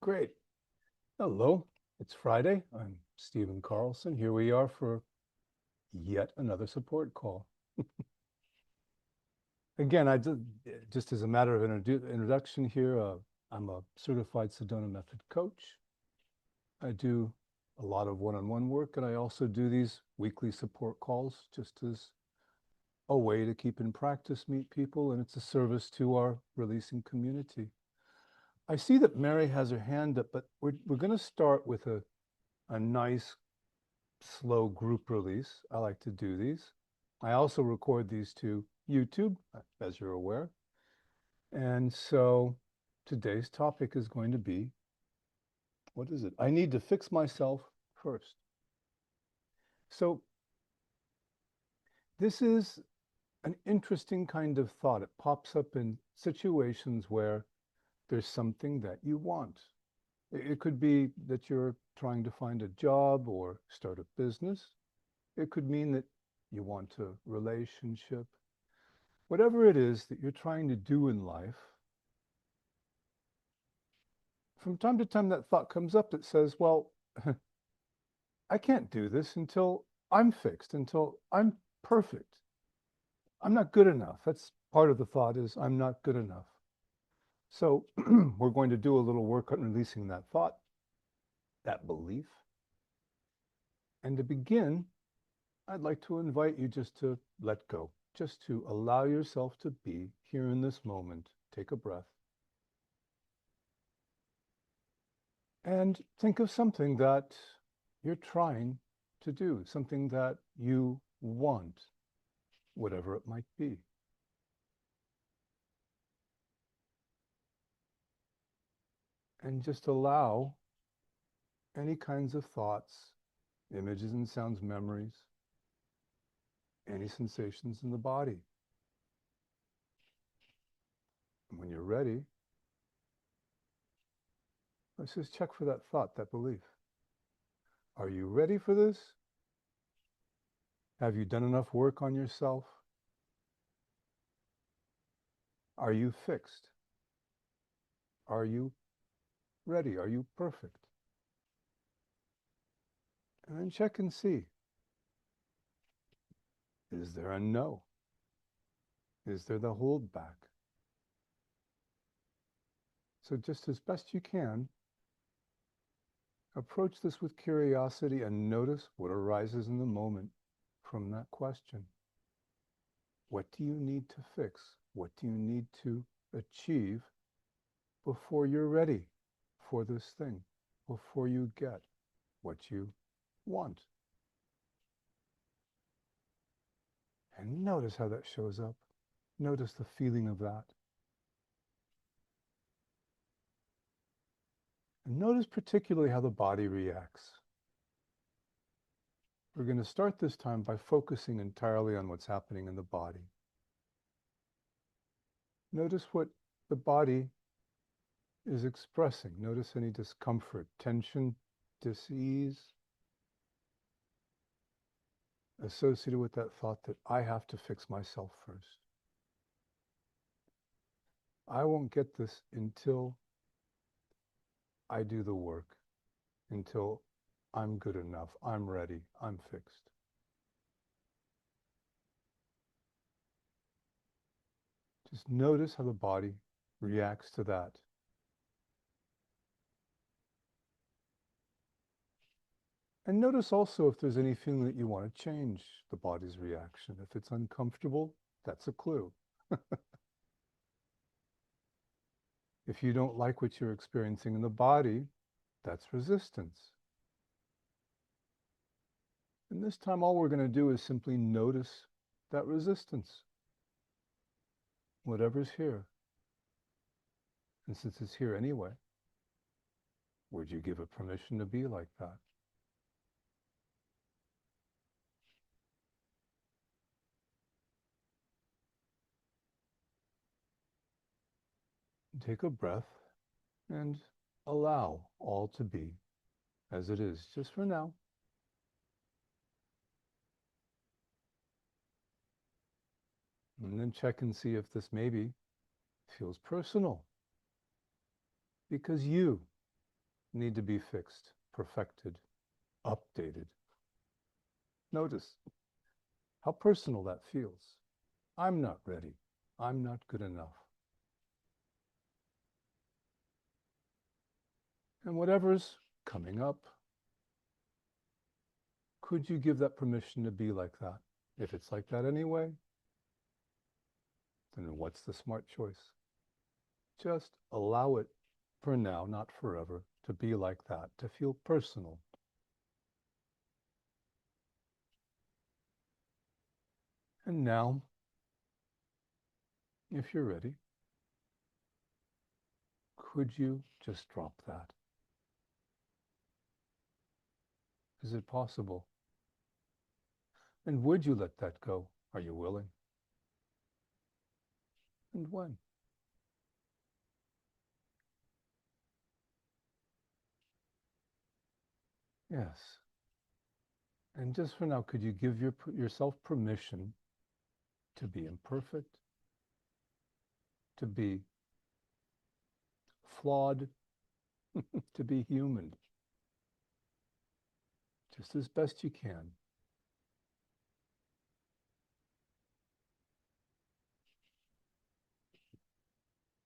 Great. Hello. It's Friday. I'm Stephen Carlson. Here we are for yet another support call. Again, just as a matter of introduction here, I'm a certified Sedona method coach. I do a lot of one-on-one work, and I also do these weekly support calls just as a way to keep in practice, meet people, and it's a service to our releasing community. I see that Mary has her hand up, but we're going to start with a nice slow group release. I like to do these. I also record these to YouTube, as you're aware. And so today's topic is going to be, what is it? I need to fix myself first. So this is an interesting kind of thought. It pops up in situations where there's something that you want. It could be that you're trying to find a job or start a business. It could mean that you want a relationship. Whatever it is that you're trying to do in life, from time to time that thought comes up that says, well, I can't do this until I'm fixed, until I'm perfect. I'm not good enough. That's part of the thought is I'm not good enough. So we're going to do a little work on releasing that thought, that belief. And to begin, I'd like to invite you just to let go, just to allow yourself to be here in this moment. Take a breath. And think of something that you're trying to do, something that you want, whatever it might be. And just allow any kinds of thoughts, images and sounds, memories, any sensations in the body. And when you're ready, let's just check for that thought, that belief. Are you ready for this? Have you done enough work on yourself? Are you fixed? Are you ready? Are you perfect? And then check and see. Is there a no? Is there the hold back? So just as best you can, approach this with curiosity and notice what arises in the moment from that question. What do you need to fix? What do you need to achieve before you're ready for this thing, before you get what you want? And notice how that shows up. Notice the feeling of that. And notice particularly how the body reacts. We're going to start this time by focusing entirely on what's happening in the body. Notice what the body is expressing. Notice any discomfort, tension, dis-ease associated with that thought that I have to fix myself first. I won't get this until I do the work, until I'm good enough, I'm ready, I'm fixed. Just notice how the body reacts to that. And notice also if there's any feeling that you want to change the body's reaction. If it's uncomfortable, that's a clue. If you don't like what you're experiencing in the body, that's resistance. And this time, all we're going to do is simply notice that resistance, whatever's here. And since it's here anyway, would you give it permission to be like that? Take a breath and allow all to be as it is, just for now. And then check and see if this maybe feels personal. Because you need to be fixed, perfected, updated. Notice how personal that feels. I'm not ready. I'm not good enough. And whatever's coming up, could you give that permission to be like that? If it's like that anyway, then what's the smart choice? Just allow it for now, not forever, to be like that, to feel personal. And now, if you're ready, could you just drop that? Is it possible? And would you let that go? Are you willing? And when? Yes. And just for now, could you give yourself permission to be imperfect, to be flawed, to be human, just as best you can?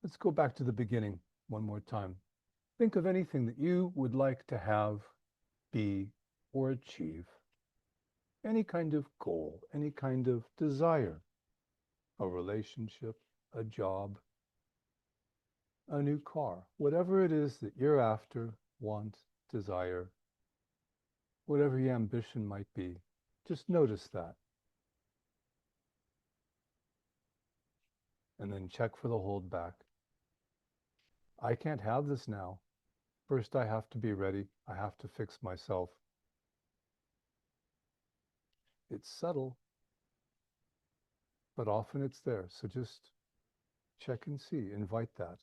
Let's go back to the beginning one more time. Think of anything that you would like to have, be, or achieve. Any kind of goal, any kind of desire, a relationship, a job, a new car, whatever it is that you're after, want, desire, whatever your ambition might be, just notice that. And then check for the holdback. I can't have this now. First, I have to be ready. I have to fix myself. It's subtle, but often it's there. So just check and see, invite that.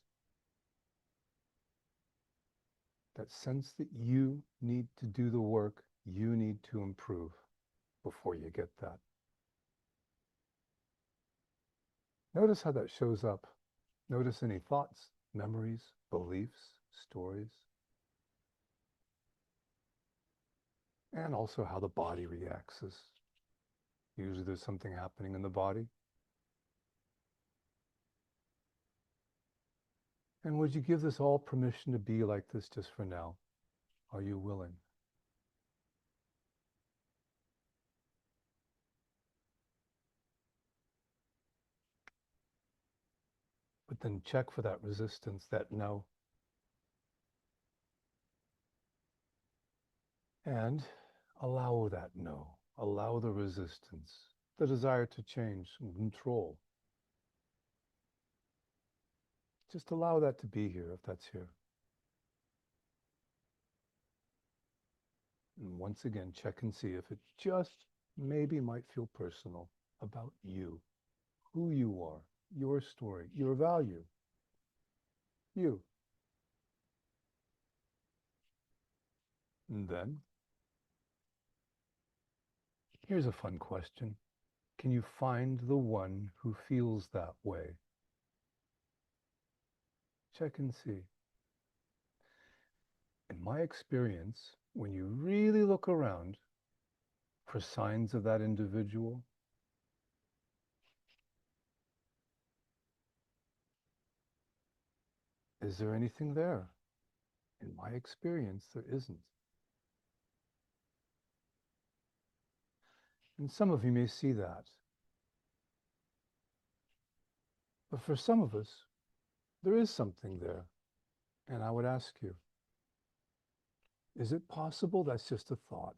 That sense that you need to do the work, you need to improve before you get that. Notice how that shows up. Notice any thoughts, memories, beliefs, stories, and also how the body reacts. Usually there's something happening in the body. And would you give this all permission to be like this just for now? Are you willing? But then check for that resistance, that no. And allow that no. Allow the resistance, the desire to change and control. Just allow that to be here if that's here. And once again, check and see if it just maybe might feel personal about you, who you are, your story, your value, you. And then, here's a fun question. Can you find the one who feels that way? Check and see. In my experience, when you really look around for signs of that individual, is there anything there? In my experience, there isn't. And some of you may see that. But for some of us, there is something there. And I would ask you, is it possible that's just a thought?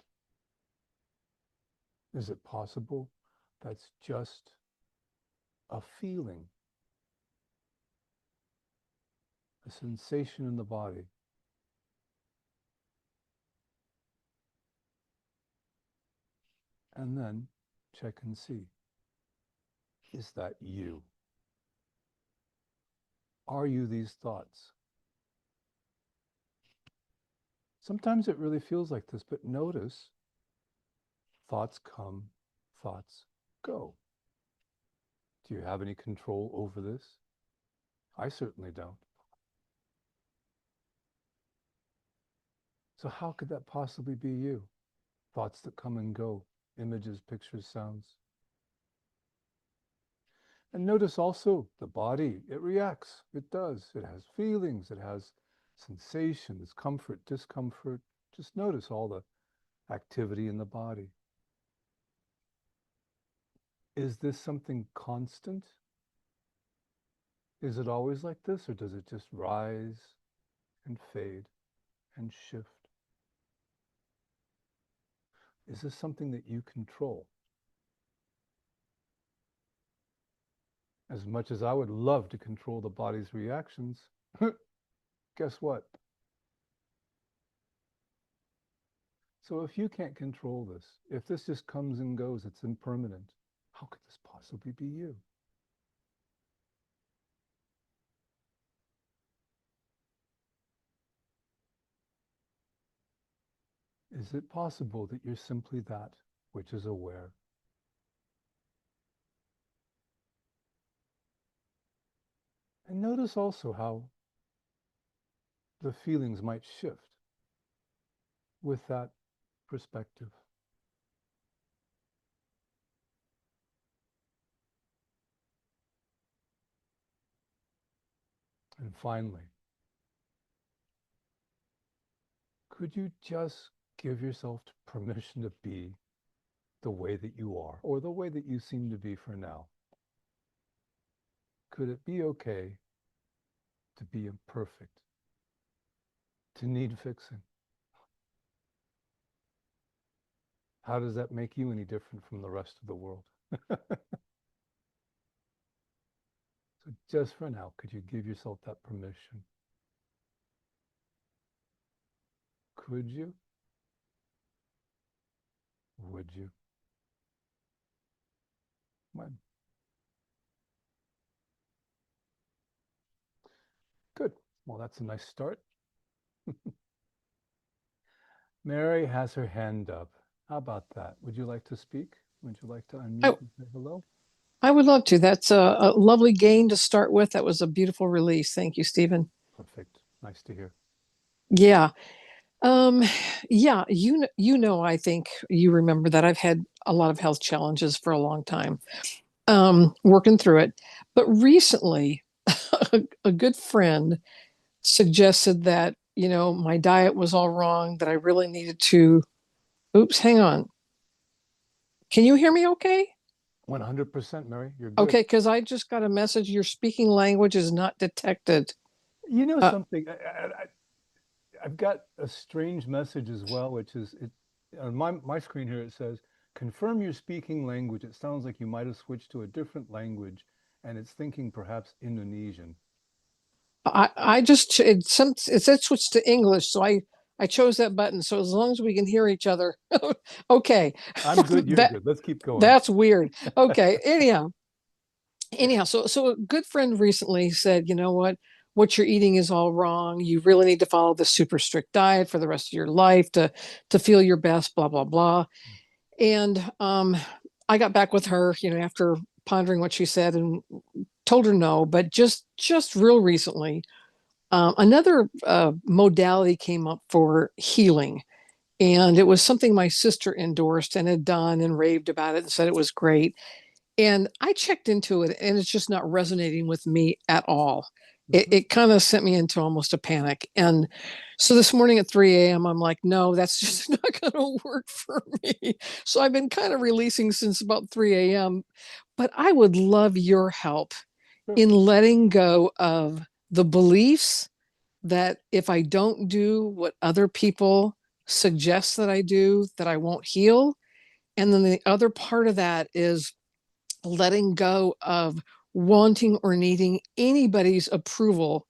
Is it possible that's just a feeling, a sensation in the body? And then check and see, is that you? Are you these thoughts? Sometimes it really feels like this, but notice thoughts come, thoughts go. Do you have any control over this? I certainly don't. So how could that possibly be you? Thoughts that come and go, images, pictures, sounds. And notice also the body, it reacts, it does. It has feelings, it has sensations, comfort, discomfort. Just notice all the activity in the body. Is this something constant? Is it always like this, or does it just rise and fade and shift? Is this something that you control? As much as I would love to control the body's reactions, guess what? So if you can't control this, if this just comes and goes, it's impermanent, how could this possibly be you? Is it possible that you're simply that which is aware? And notice also how the feelings might shift with that perspective. And finally, could you just give yourself permission to be the way that you are, or the way that you seem to be for now? Could it be okay to be imperfect, to need fixing? How does that make you any different from the rest of the world? So just for now, could you give yourself that permission? Could you? Would you? When? Good. Well, that's a nice start. Mary has her hand up. How about that? Would you like to speak? Would you like to unmute and say hello? I would love to. That's a lovely gain to start with. That was a beautiful release. Thank you, Stephen. Perfect. Nice to hear. Yeah. Um, yeah, I think you remember that I've had a lot of health challenges for a long time, working through it. But recently, a good friend suggested that, my diet was all wrong, that I really needed to, oops, hang on. Can you hear me okay? 100%, Mary. You're good. Okay, because I just got a message. Your speaking language is not detected. You know Uh, something? I've got a strange message as well, which is on my screen here. It says, confirm your speaking language. It sounds like you might have switched to a different language, and it's thinking perhaps Indonesian. I just it said switch to English, so I chose that button. So as long as we can hear each other, okay. I'm good. You're that good. Let's keep going. that's weird. Okay. Anyhow, so a good friend recently said, you know what you're eating is all wrong. You really need to follow the super strict diet for the rest of your life to feel your best. Blah blah blah. And I got back with her, after pondering what she said and told her no. But just real recently, another modality came up for healing. And it was something my sister endorsed and had done and raved about it and said it was great. And I checked into it and it's just not resonating with me at all. It kind of sent me into almost a panic. And so this morning at 3 a.m., I'm like, no, that's just not going to work for me. So I've been kind of releasing since about 3 a.m. But I would love your help Sure. in letting go of the beliefs that if I don't do what other people suggest that I do, that I won't heal. And then the other part of that is letting go of wanting or needing anybody's approval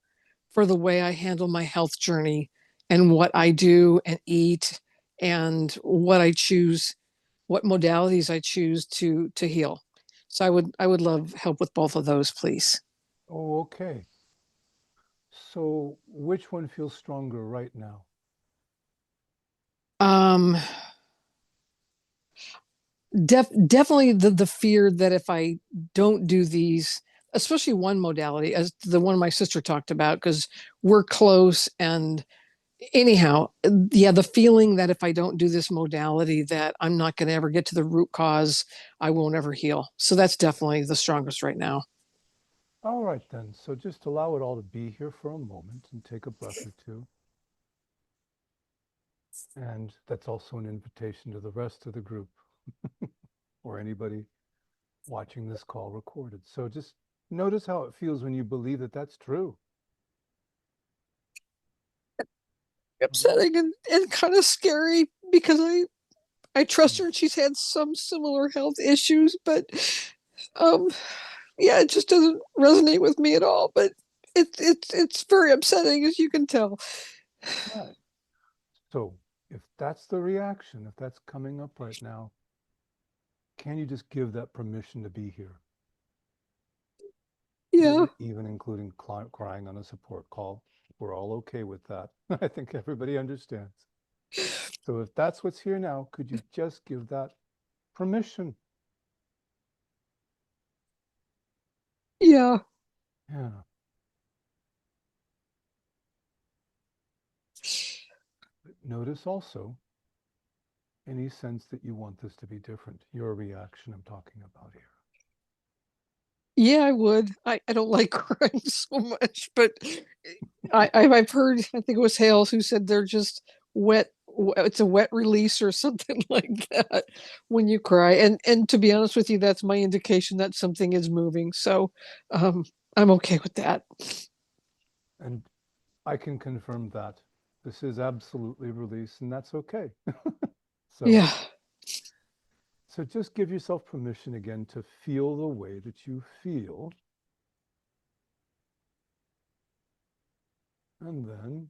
for the way I handle my health journey and what I do and eat and what I choose, what modalities I choose to heal. So I would love help with both of those, please. Oh, okay. So which one feels stronger right now? Um, definitely the fear that if I don't do these, especially one modality, as the one my sister talked about, because we're close and anyhow, yeah, the feeling that if I don't do this modality, that I'm not going to ever get to the root cause, I won't ever heal. So that's definitely the strongest right now. All right, then. So just allow it all to be here for a moment and take a breath or two. And that's also an invitation to the rest of the group or anybody watching this call recorded. So just notice how it feels when you believe that that's true. Upsetting and kind of scary because I trust her and she's had some similar health issues, but um yeah, it just doesn't resonate with me at all. But it's very upsetting, as you can tell. Right. So if that's the reaction, if that's coming up right now, can you just give that permission to be here? Yeah. Even including crying on a support call. We're all okay with that. I think everybody understands. So if that's what's here now, could you just give that permission? Yeah. Yeah. But notice also any sense that you want this to be different. Your reaction I'm talking about here. Yeah, I would. I don't like crying so much, but I've heard, I think it was Hales who said they're just wet. It's a wet release or something like that when you cry. And to be honest with you, that's my indication that something is moving. So um, I'm okay with that. And I can confirm that this is absolutely release, and that's okay. So, Yeah. so just give yourself permission again to feel the way that you feel. And then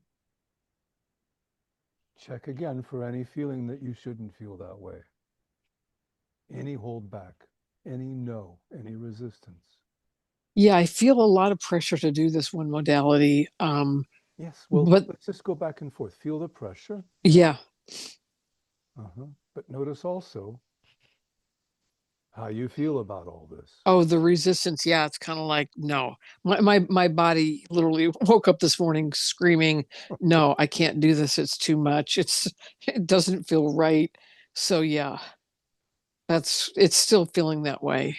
check again for any feeling that you shouldn't feel that way. Any hold back, any no, any resistance. Yeah, I feel a lot of pressure to do this one modality. Yes, well, But let's just go back and forth. Feel the pressure. Yeah. yeah. But notice also how you feel about all this. Oh, the resistance. Yeah, it's kind of like no. My body literally woke up this morning screaming, "No, I can't do this. It's too much. It doesn't feel right." So yeah, that's it's still feeling that way.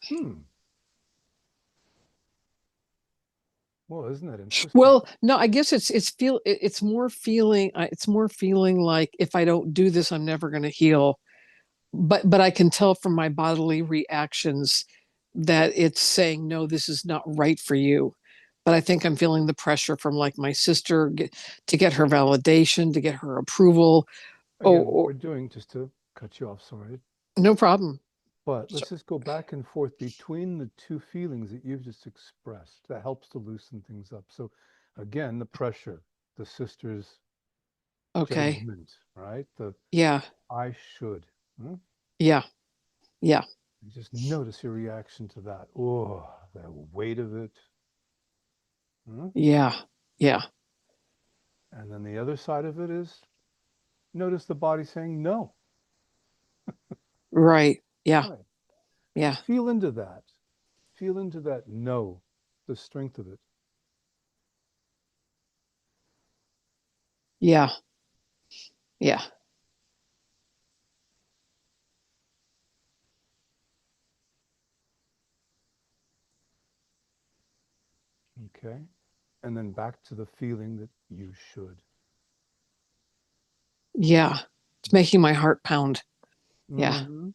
Hmm. Well, isn't that interesting? Well, no, I guess it's more feeling like if I don't do this, I'm never going to heal. But I can tell from my bodily reactions that it's saying no, this is not right for you. But I think I'm feeling the pressure from like my sister to get her validation, to get her approval. Again, what Oh, we're doing, just to cut you off, sorry, no problem. but let's just go back and forth between the two feelings that you've just expressed. That helps to loosen things up. So again, the pressure, the sister's Okay. judgment, right? The Yeah. I should. Hmm? Yeah. Yeah. Just notice your reaction to that. Oh, the weight of it. Hmm? Yeah. Yeah. And then the other side of it is notice the body saying no. Right. Yeah. Right. Yeah. Just feel into that. Feel into that no, the strength of it. Yeah. Yeah. Okay. And then back to the feeling that you should. Yeah. It's making my heart pound. Yeah. Mm-hmm.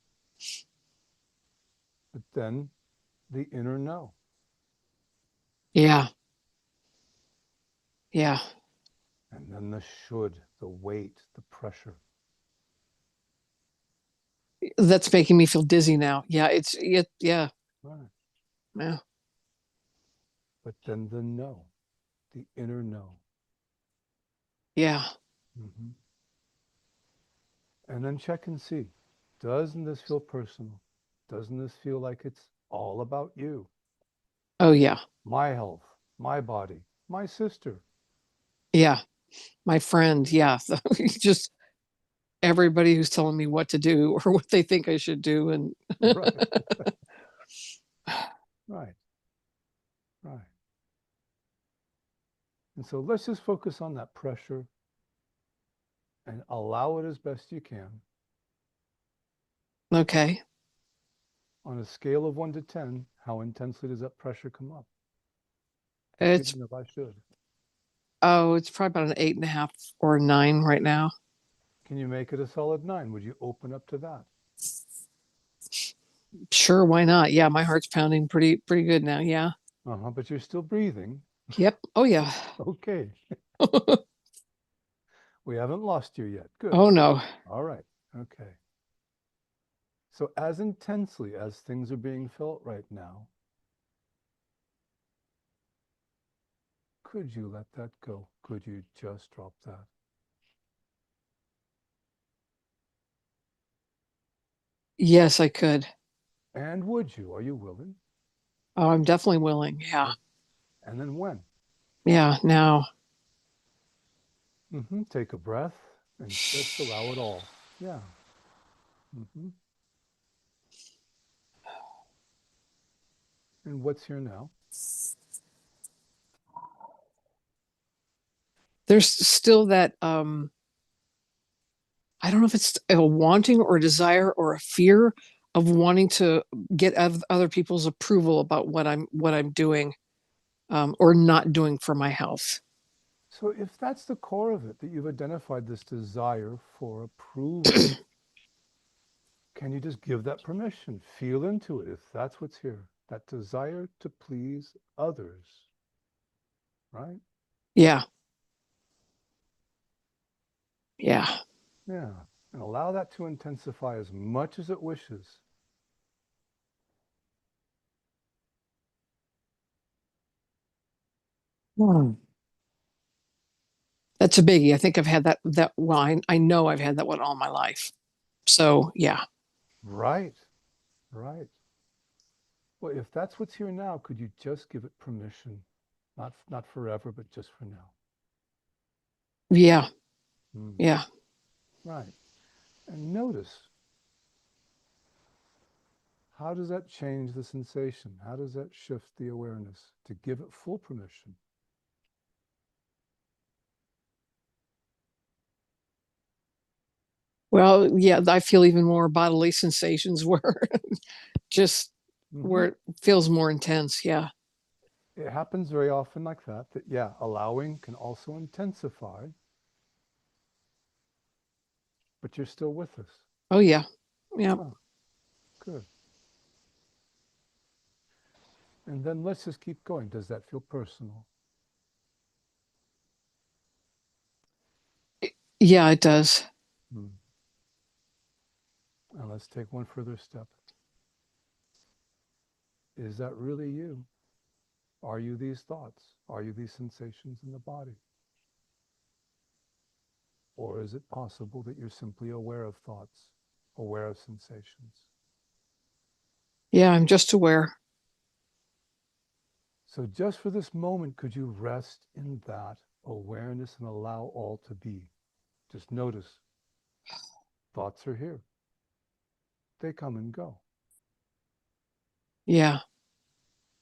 But then the inner no. Yeah. Yeah. And then the should, the weight, the pressure. That's making me feel dizzy now. Yeah. Yeah. Right. Yeah. But then the no, the inner no. Yeah. Mm-hmm. And then check and see. Doesn't this feel personal? Doesn't this feel like it's all about you? Oh, yeah. My health, my body, my sister. Yeah. My friend. Yeah. Just everybody who's telling me what to do or what they think I should do. And Right, right, right. And so let's just focus on that pressure and allow it as best you can. Okay. On a scale of 1 to 10, how intensely does that pressure come up? The It's, feeling of I should. oh, it's probably about an 8.5 or a 9 right now. Can you make it a solid 9? Would you open up to that? Sure, why not? Yeah, my heart's pounding pretty good now. Yeah. Uh-huh, but you're still breathing. Yep. Oh yeah. Okay. We haven't lost you yet. Good. Oh no. All right. Okay. So as intensely as things are being felt right now, could you let that go? Could you just drop that? Yes, I could. And would you? Are you willing? Oh, I'm definitely willing. Yeah. And then when? Yeah, now. Take a breath and just allow it all. Yeah. hmm And what's here now? There's still that I don't know if it's a wanting or a desire or a fear of wanting to get other people's approval about what I'm doing or not doing for my health. So if that's the core of it, that you've identified this desire for approval, can you just give that permission? Feel into it if that's what's here, that desire to please others, right? Yeah. Yeah. Yeah. And allow that to intensify as much as it wishes. Hmm. That's a biggie. I think I've had that well, I know I've had that one all my life. So yeah. Right. Right. Well, if that's what's here now, could you just give it permission? Not forever, but just for now. Yeah. Mm, Yeah. right. And notice, how does that change the sensation? How does that shift the awareness to give it full permission? Well, yeah, I feel even more bodily sensations where just hmm where it feels more intense. Yeah. It happens very often like that, yeah, allowing can also intensify, but you're still with us. Oh yeah. Yeah. Oh, good. And then let's just keep going. Does that feel personal? Yeah, it does. Mm. And let's take one further step. Is that really you? Are you these thoughts? Are you these sensations in the body? Or is it possible that you're simply aware of thoughts, aware of sensations? Yeah, I'm just aware. So just for this moment, could you rest in that awareness and allow all to be? Just notice thoughts are here. They come and go. Yeah.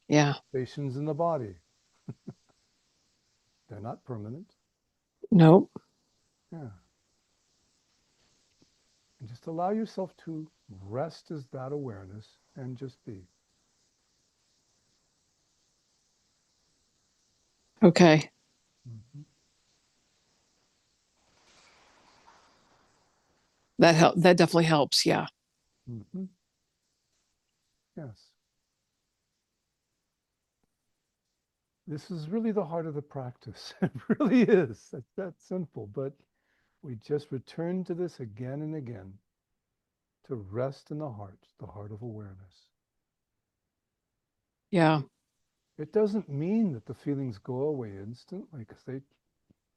Yeah. Sensations in the body. They're not permanent. Nope. Yeah. And just allow yourself to rest as that awareness and just be. Okay. Mhm. That definitely helps. Yeah. Mhm. Yes. This is really the heart of the practice. It really is. It's that simple, but we just return to this again and again to rest in the heart of awareness. Yeah. It doesn't mean that the feelings go away instantly, because they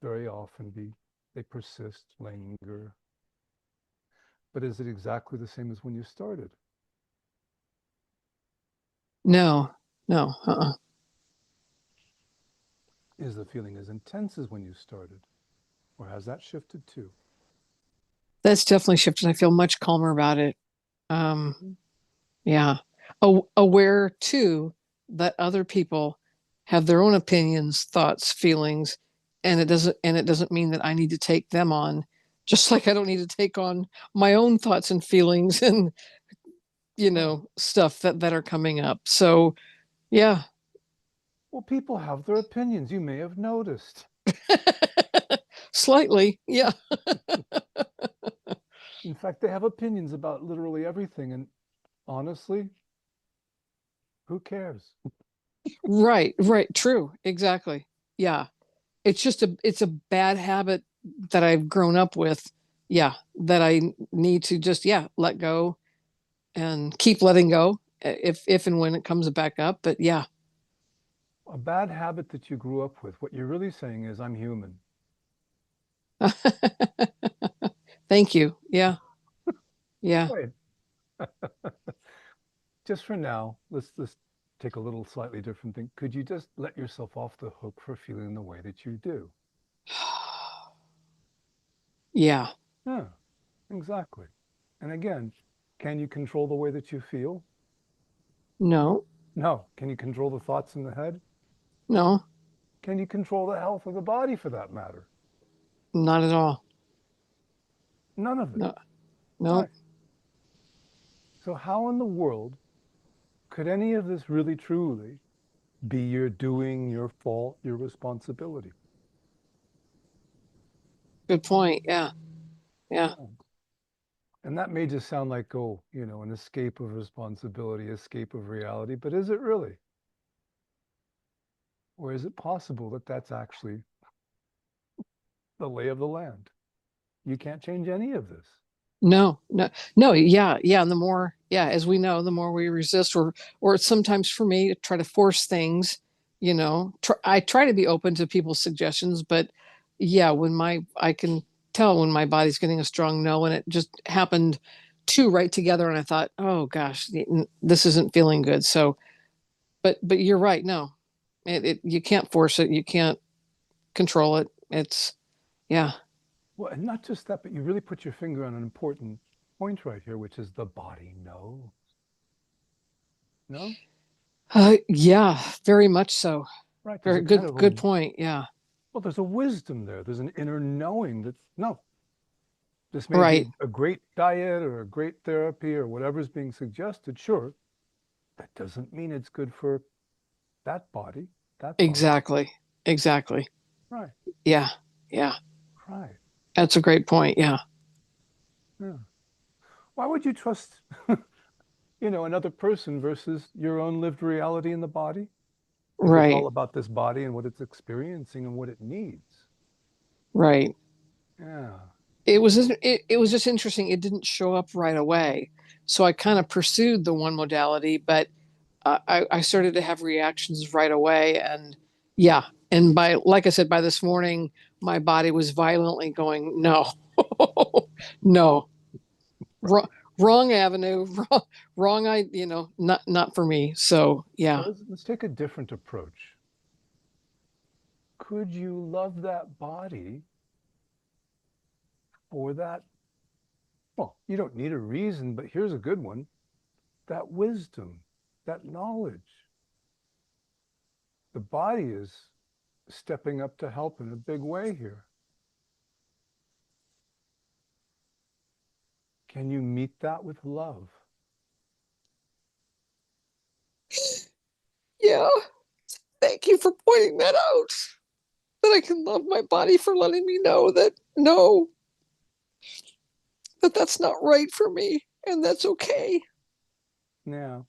very often they persist, linger. But is it exactly the same as when you started? No. No. Uh-uh. Is the feeling as intense as when you started? Or has that shifted too? That's definitely shifted. I feel much calmer about it. Um, Mhm. yeah. Aware too that other people have their own opinions, thoughts, feelings, and it doesn't mean that I need to take them on, just like I don't need to take on my own thoughts and feelings and Right. stuff that are coming up. So yeah. Well, people have their opinions. You may have noticed. Slightly, yeah. In fact, they have opinions about literally everything. And honestly, who cares? Right, right, true, exactly. Yeah. It's a bad habit that I've grown up with. Yeah, that I need to just, yeah, let go and keep letting go if and when it comes back up. But yeah. A bad habit that you grew up with. What you're really saying is, I'm human. Thank you. Yeah. Yeah. Right. Just for now, let's take a little slightly different thing. Could you just let yourself off the hook for feeling the way that you do? Yeah. Yeah, exactly. And again, can you control the way that you feel? No. No. Can you control the thoughts in the head? No. Can you control the health of the body for that matter? Not at all. None of it. No. No. Right. So how in the world could any of this really truly be your doing, your fault, your responsibility? Good point. Yeah. Yeah. Yeah. And that may just sound like, oh, an escape of responsibility, escape of reality, but is it really? Or is it possible that that's actually the lay of the land? You can't change any of this. No, no, no. Yeah, yeah. And the more, yeah, as we know, the more we resist, or sometimes for me to try to force things, I try to be open to people's suggestions, but yeah, I can tell when my body's getting a strong no, and it just happened two right together, and I thought, oh gosh, this isn't feeling good. So, but you're right. No, you can't force it. You can't control it. It's, yeah. Well, and not just that, but you really put your finger on an important point right here, which is the body knows. No? Yeah, very much so. Right. There's Very a kind good, of good point. Yeah. there's a wisdom there. There's an inner knowing that, no, this may be Right. a great diet or a great therapy or whatever's being suggested. Sure. That doesn't mean it's good for that body, that part. Exactly. Exactly. Right. Yeah. Yeah. Right. That's a great point. Yeah. Yeah. Why would you trust, another person versus your own lived reality in the body? If it's all Right. about this body and what it's experiencing and what it needs. Right. Yeah. It was just interesting. It didn't show up right away. So I kind of pursued the one modality, but I started to have reactions right away. And yeah. And like I said, by this morning, my body was violently going, no, no, Right. wrong, wrong avenue, wrong, not for me. So So yeah. let's take a different approach. Could you love that body for that? Well, you don't need a reason, but here's a good one. That wisdom, that knowledge. The body is stepping up to help in a big way here. Can you meet that with love? Yeah. Thank you for pointing that out. That I can love my body for letting me know that no, that's not right for me, and that's okay. Yeah.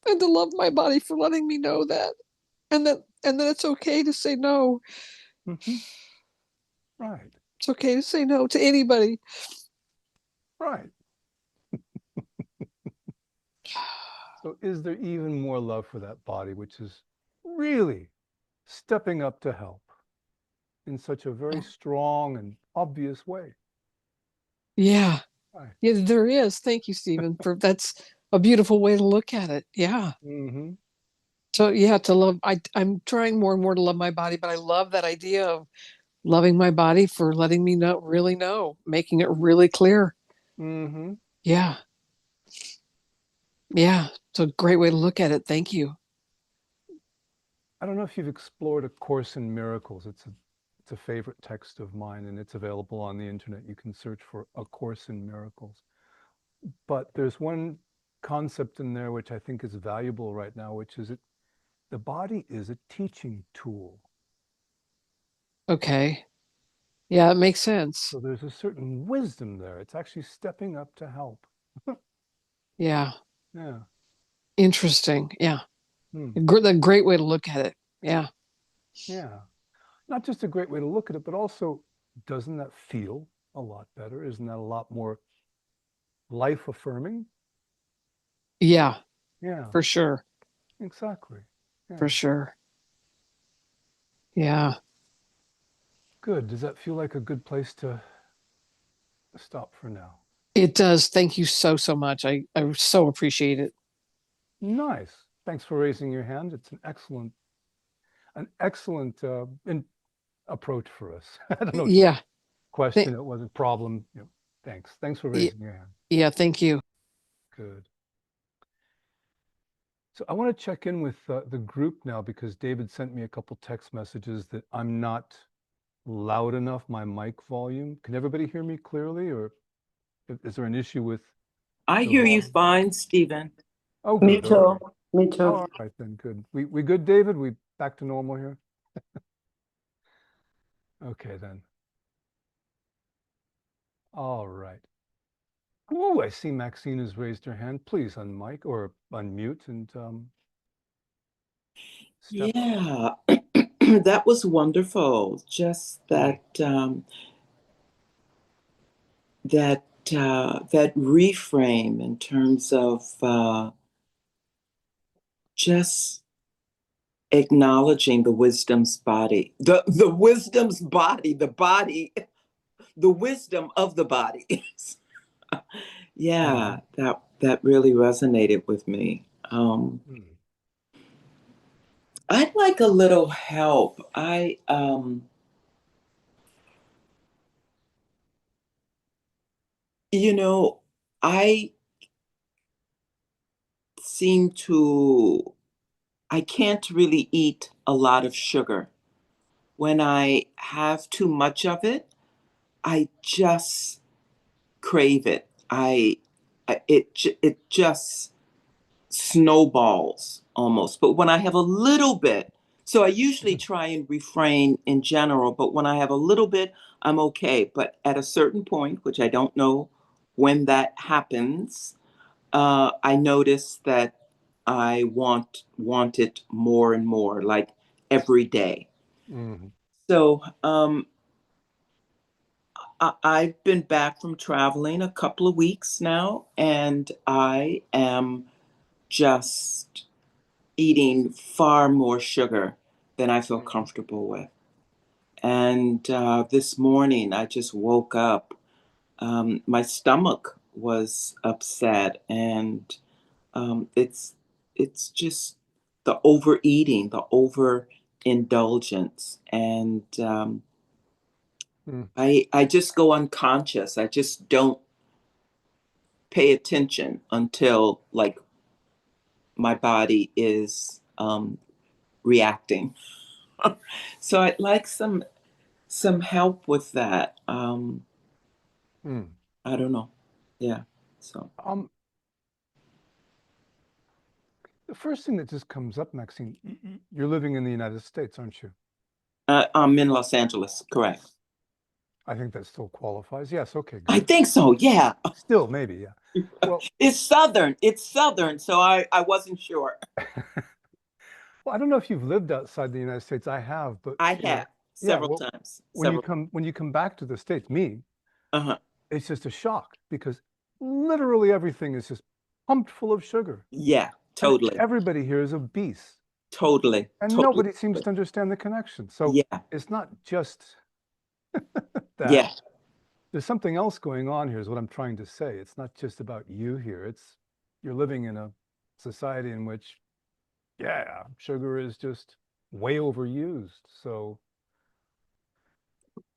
And to love my body for letting me know that, and that it's okay to say no. Hmm. Right. It's okay to say no to anybody. Right. So is there even more love for that body, which is really stepping up to help in such a very strong and obvious way? Yeah, Right. yeah, there is. Thank you, Stephen. For that's a beautiful way to look at it. Yeah. Hmm. So yeah, to love. I'm trying more and more to love my body, but I love that idea of loving my body for letting me know, really know, making it really clear. Hmm. Yeah. Yeah. It's a great way to look at it. Thank you. I don't know if you've explored A Course in Miracles. It's a favorite text of mine, and it's available on the internet. You can search for A Course in Miracles. But there's one concept in there which I think is valuable right now, which is the body is a teaching tool. Okay. Yeah, it makes sense. So there's a certain wisdom there. It's actually stepping up to help. Yeah. Yeah. Interesting. Yeah. Hmm. A great way to look at it. Yeah. Yeah. Not just a great way to look at it, but also, doesn't that feel a lot better? Isn't that a lot more life affirming? Yeah, Yeah, for sure. exactly. For Yeah. sure. Yeah. Good. Does that feel like a good place to stop for now? It does. Thank you so, so much. I so appreciate it. Nice. Thanks for raising your hand. It's an excellent approach for us. I don't know, Yeah. question, Th- it wasn't problem. Thanks. Thanks for y- raising your hand. yeah. Thank you. Good. So I want to check in with the group now because David sent me a couple text messages that I'm not loud enough, my mic volume. Can everybody hear me clearly, or is there an issue with I the hear you volume? fine, Stephen. Oh, Me good. too. Okay. Me Oh, too. all right then. Good. We good, David? We back to normal here? Okay then. All right. Oh, I see Maxine has raised her hand. Please unmic or unmute and step up. Yeah, that was wonderful. Just that that reframe in terms of just acknowledging the wisdom's body, the wisdom's body, the body, the wisdom of the body. Yeah, Mhm. that really resonated with me. Mm. I'd like a little help. You know, I seem to, I can't really eat a lot of sugar. When I have too much of it, I just crave it. It just snowballs almost. But when I have a little bit, so I usually try and refrain in general, but when I have a little bit, I'm okay. But at a certain point, which I don't know when that happens, I notice that I want it more and more, like every day. Mhm. So I've been back from traveling a couple of weeks now, and I am just eating far more sugar than I feel Mhm. comfortable with. And this morning, I just woke up. My stomach was upset, and it's just the overeating, the overindulgence, and Mm. I just go unconscious. I just don't pay attention until like my body is reacting. So I'd like some help with that. Mm. I don't know. Yeah. So Um, the first thing that just comes up, Maxine, you're living in the United States, aren't you? I'm in Los Angeles, correct? I think that still qualifies. Yes. Okay, I good. think so. Yeah. Still, maybe, yeah. Well, It's southern. It's southern. So I wasn't sure. well, I don't know if you've lived outside the United States. I have, but I have yeah. several Well, times. Several. when you come back to the States, Uh-huh. it's just a shock because literally everything is just pumped full of sugar, Yeah. and Totally. everybody here is obese, Totally. and Totally. nobody seems to understand the connection. So Yeah. it's not just that. Yeah. There's something else going on here, is what I'm trying to say. It's not just about you here. You're living in a society in which, yeah, sugar is just way overused. So,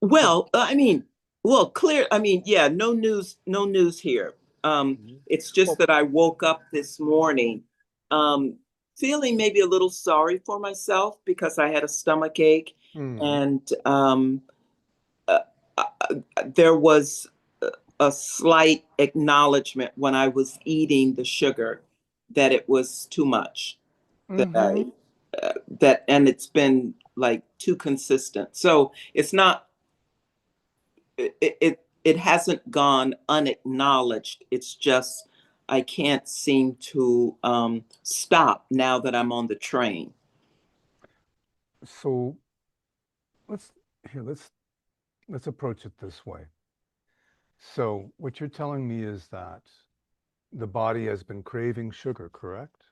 but Well, I mean, well, clear. I mean, yeah, no news here. Mhm. It's just Well, that I woke up this morning, um, feeling maybe a little sorry for myself because I had a stomach ache, Mm. and uh, there was a slight acknowledgement when I was eating the sugar that it was too much. That Mhm. and it's been like too consistent. So it's not it hasn't gone unacknowledged. It's just I can't seem to stop now that I'm on the train. So let's here, let's approach it this way. So what you're telling me is that the body has been craving sugar, correct?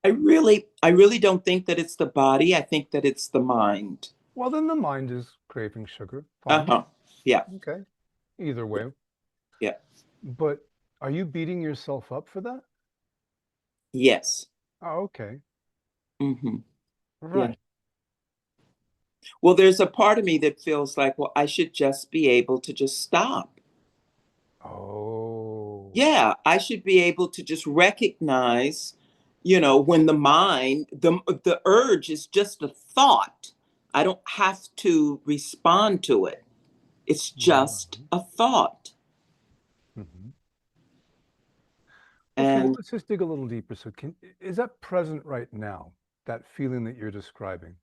I really don't think that it's the body. I think that it's the mind. Well, then the mind is craving sugar. Fine. Uh-huh. Yeah. Okay. Either way. Yeah. But are you beating yourself up for that? Yes. Oh, okay. Mm-hmm. Yeah. Right. Well, there's a part of me that feels like, well, I should just be able to just stop. Oh. Yeah, I should be able to just recognize, when the urge is just a thought. I don't have to respond to it. It's just Right. a thought. Mhm. Okay, And let's just dig a little deeper. So is that present right now? That feeling that you're describing,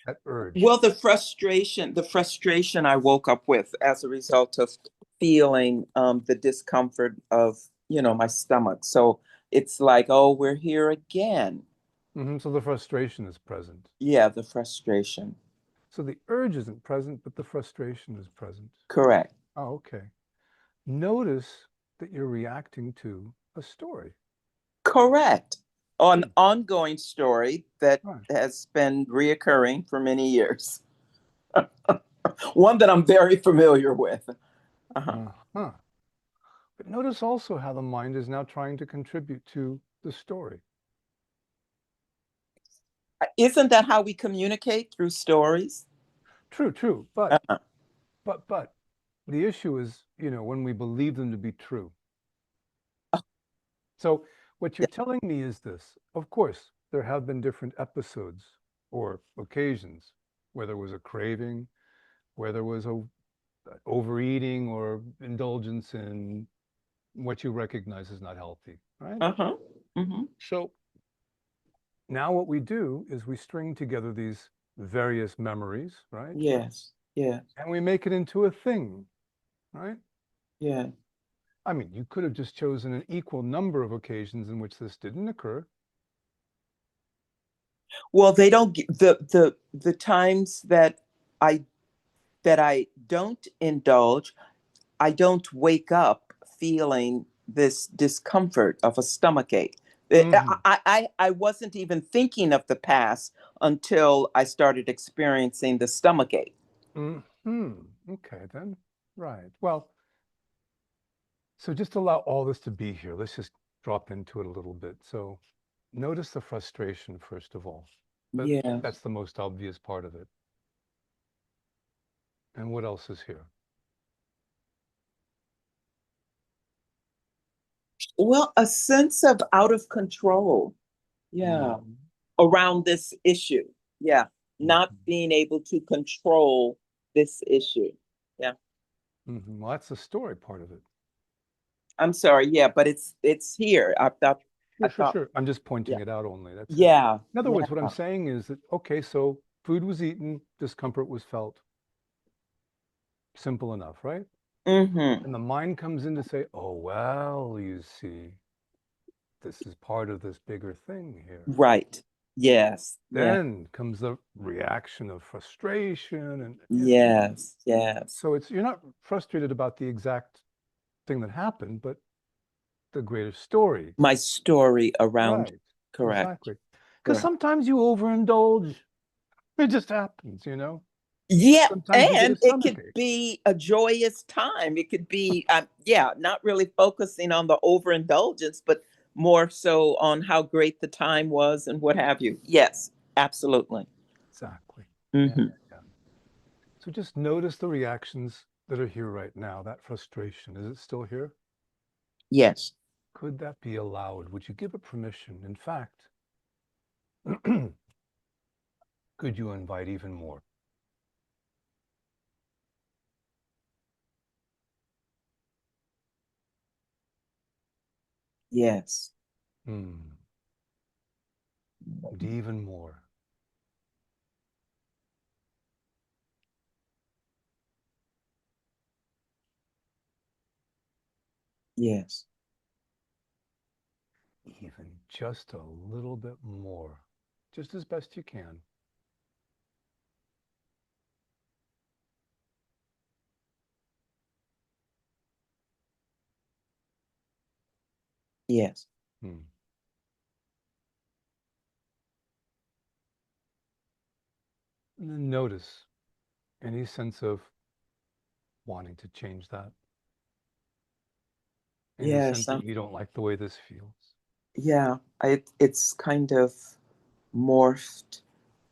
that urge? well, the frustration I woke up with as a result of feeling the discomfort of, my stomach. So it's like, oh, we're here again. So the frustration is present. Yeah, the frustration. So the urge isn't present, but the frustration is present. Correct. Oh, okay. Notice that you're reacting to a story. Correct. An Hmm. ongoing story that Right. has been reoccurring for many years. One that I'm very familiar with. Uh-huh. Uh-huh. But notice also how the mind is now trying to contribute to the story. Isn't that how we communicate through stories? True, true. But Uh-huh. but the issue is, when we believe them to be true. So what you're telling me is this. Of course, there have been different episodes or occasions where there was a craving, where there was a overeating or indulgence in what you recognize as not healthy, right? Uh-huh. Hmm. So now what we do is we string together these various memories, right? Yes. Yeah. And we make it into a thing, right? Yeah. I mean, you could have just chosen an equal number of occasions in which this didn't occur. Well, they don't the times I that I don't indulge, I don't wake up feeling this discomfort of a stomach ache. Hmm. I wasn't even thinking of the past until I started experiencing the stomach ache. Hmm. Okay, then. Right. Well, so just allow all this to be here. Let's just drop into it a little bit. So notice the frustration, first of all. But Yeah. that's the most obvious part of it. And what else is here? Well, a sense of out of control. Yeah. Mhm. Around this issue. Yeah. Not Mhm. being able to control this issue. Yeah. Well, that's the story part of it. I'm sorry. Yeah, but it's here. I Sure, sure, thought, sure. I'm just yeah. pointing it out only. That's it. Yeah. In other Yeah. words, what I'm saying is that, okay, so food was eaten, discomfort was felt. Simple enough, right? Mm-hmm. And the mind comes in to say, oh, well, you see, this is part of this bigger thing here. Right. Yes. Yeah. Then comes the reaction of frustration and Yes. Yes. so you're not frustrated about the exact thing that happened, but the greater story. My story around. Right. Correct. Exactly. Because Correct. sometimes you overindulge. It just happens. Yeah, Sometimes you get a and it stomach could ache. be a joyous time. It could be, yeah, not really focusing on the overindulgence, but more so on how great the time was and what have you. Yes, absolutely. Exactly. Yeah, Hmm. yeah. So just notice the reactions that are here right now, that frustration. Is it still here? Yes. Could that be allowed? Would you give it permission? In fact, could you invite even more? Yes. And even more. Yes. Even just a little bit more, just as best you can. Yes. Hmm. And then notice any sense of wanting to change that. Any Yes. sense that you don't like the way this feels. Yeah. It's kind of morphed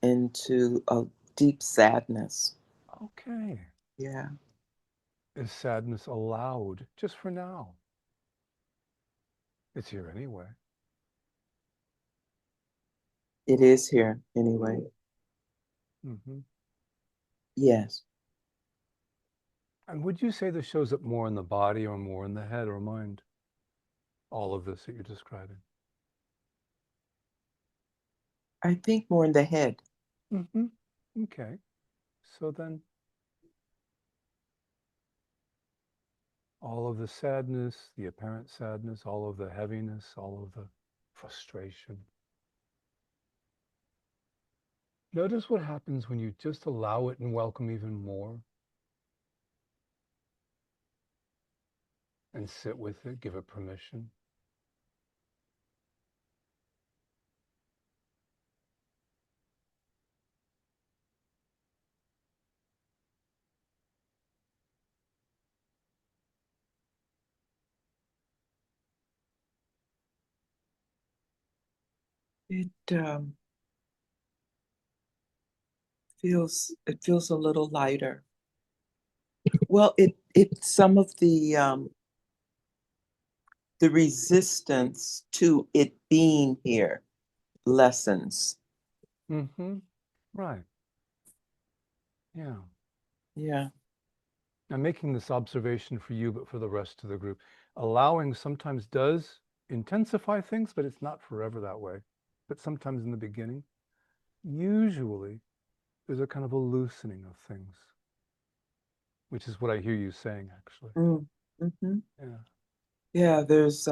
into a deep sadness. Okay. Yeah. Is sadness allowed just for now? It's here anyway. It is here anyway. Mm-hmm. Yes. And would you say this shows up more in the body or more in the head or mind? All of this that you're describing. I think more in the head. Mm-hmm. Okay. So then all of the sadness, the apparent sadness, all of the heaviness, all of the frustration. Notice what happens when you just allow it and welcome even more and sit with it, give it permission. It feels a little lighter. Well, it some of the resistance to it being here lessens. Mm-hmm. Right. Yeah. Yeah. I'm making this observation for you, but for the rest of the group. Allowing sometimes does intensify things, but it's not forever that way. But sometimes in the beginning, usually there's a kind of a loosening of things, which is what I hear you saying, actually. Mm-hmm. Yeah. Yeah, there's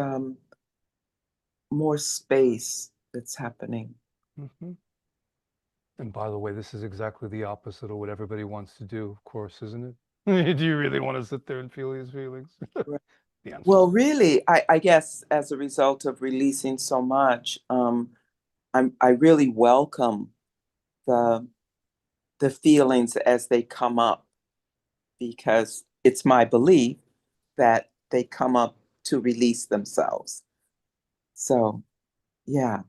more space that's happening. Mm-hmm. And by the way, this is exactly the opposite of what everybody wants to do, of course, isn't it? Do you really want to sit there and feel these feelings? Right. The answer Well, is really, I guess as a result of releasing so much, I really welcome the the feelings as they come up because it's my belief that they come up to release themselves. So, yeah.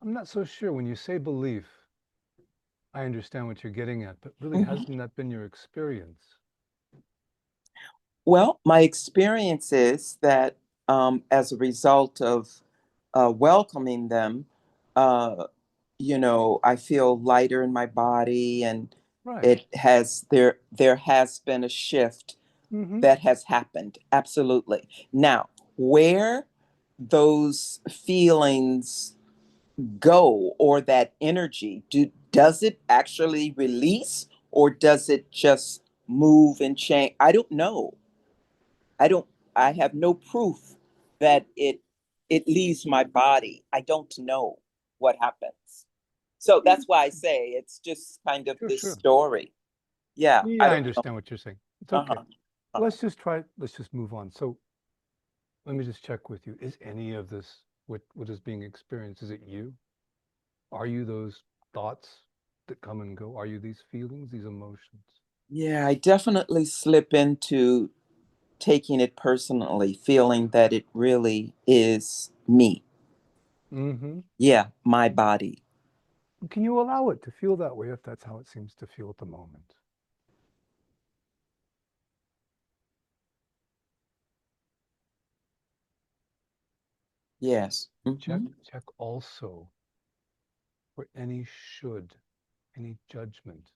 I'm not so sure. When you say belief, I understand what you're getting at, but really, Mhm. hasn't that been your experience? Well, my experience is that as a result of welcoming them, uh, I feel lighter in my body, and Right. there has been a shift Mm-hmm. that has happened. Absolutely. Now, where those feelings go or that energy, does it actually release or does it just move and change? I don't know. I don't I have no proof that it leaves my body. I don't know what happens. So that's why I say it's just kind of Sure, this sure. story. Yeah, I Yeah, I don't know. understand what you're saying. It's okay. Uh-huh. Uh-huh. Let's just move on. So let me just check with you. Is any of this what is being experienced? Is it you? Are you those thoughts that come and go? Are you these feelings, these emotions? Yeah, I definitely slip into taking it personally, feeling that it really is me. Mm-hmm. Yeah, my body. Can you allow it to feel that way if that's how it seems to feel at the moment? Yes. Check, Mhm. check also for any should, any judgment.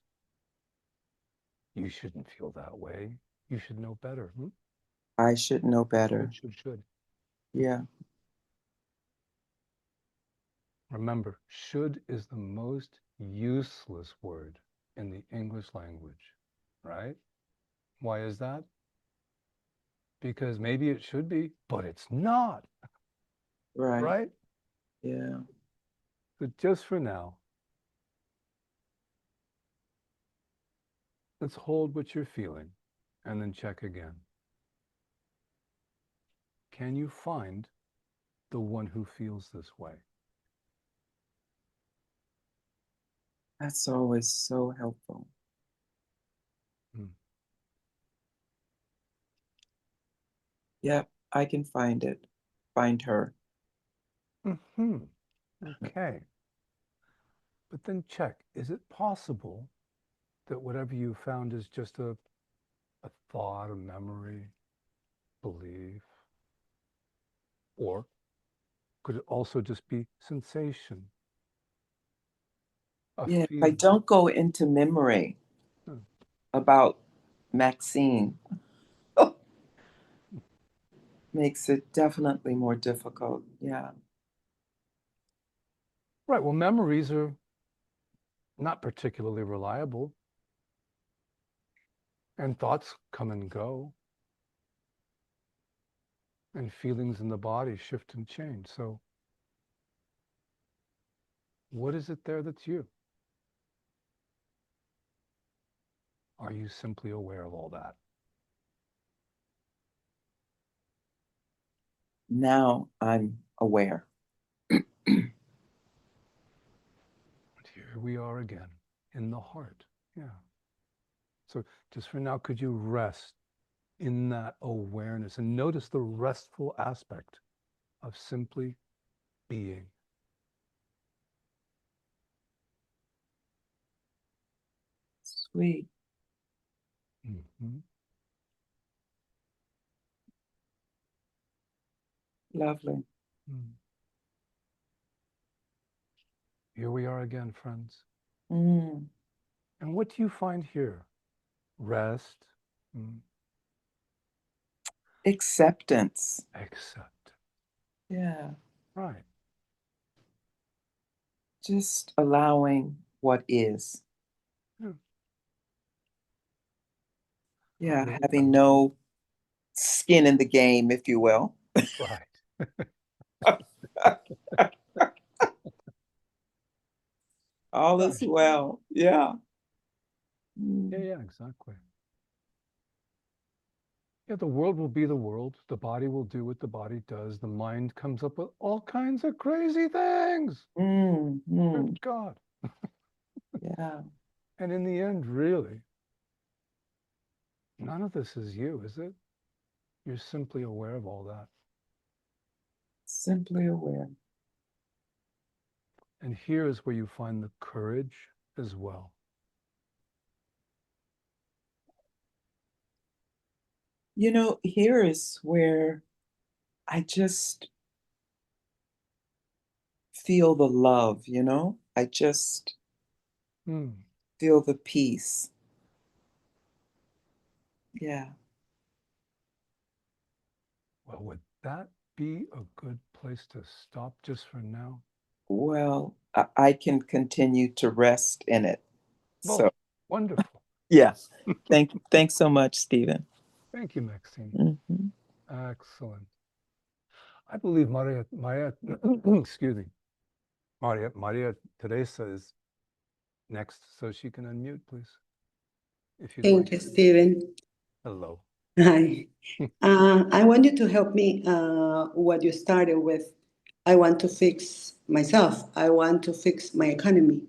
You shouldn't feel that way. You should know better. I should know better. Should. Yeah. Remember, should is the most useless word in the English language, right? Why is that? Because maybe it should be, but it's not, Right. right? Yeah. So just for now, let's hold what you're feeling and then check again. Can you find the one who feels this way? That's always so helpful. Hmm. Yep, I can find it. Find her. Mm-hmm. Okay. But then check, is it possible that whatever you found is just a thought, a memory, belief? Or could it also just be sensation, a Yeah, if I feeling? don't go into memory Hmm. about Maxine, makes it definitely more difficult. Yeah. Right. Well, memories are not particularly reliable, and thoughts come and go, and feelings in the body shift and change. So, what is it there that's you? Are you simply aware of all that? Now I'm aware. And here we are again in the heart. Yeah. So, just for now, could you rest in that awareness and notice the restful aspect of simply being? Sweet. Mm-hmm. Lovely. Mm. Here we are again, friends. Mm. And what do you find here? Rest, Acceptance. accept. Yeah. Right. Just allowing what is. Yeah. Yeah, Really, having no skin in the game, if you will. right. All is Right. well. Yeah. Yeah, Mm. yeah, exactly. Yeah, the world will be the world. The body will do what the body does. The mind comes up with all kinds of crazy things. Mm. Good Mm. God. Yeah. And in the end, really, none of this is you, is it? You're simply aware of all that. Simply aware. And here is where you find the courage as well. You know, here is where I just feel the love, you know? I just Hmm. feel the peace. Yeah. Well, would that be a good place to stop just for now? Well, I can continue to rest in it. Well, So, wonderful. yeah. Thanks so much, Stephen. Thank you, Maxine. Mhm. Excellent. I believe Maria, excuse me, Maria Teresa is next, so she can unmute, please, if you'd Thank like. you, Stephen. Hello. Hi. I want you to help me what you started with. I want to fix myself. I want to fix my economy.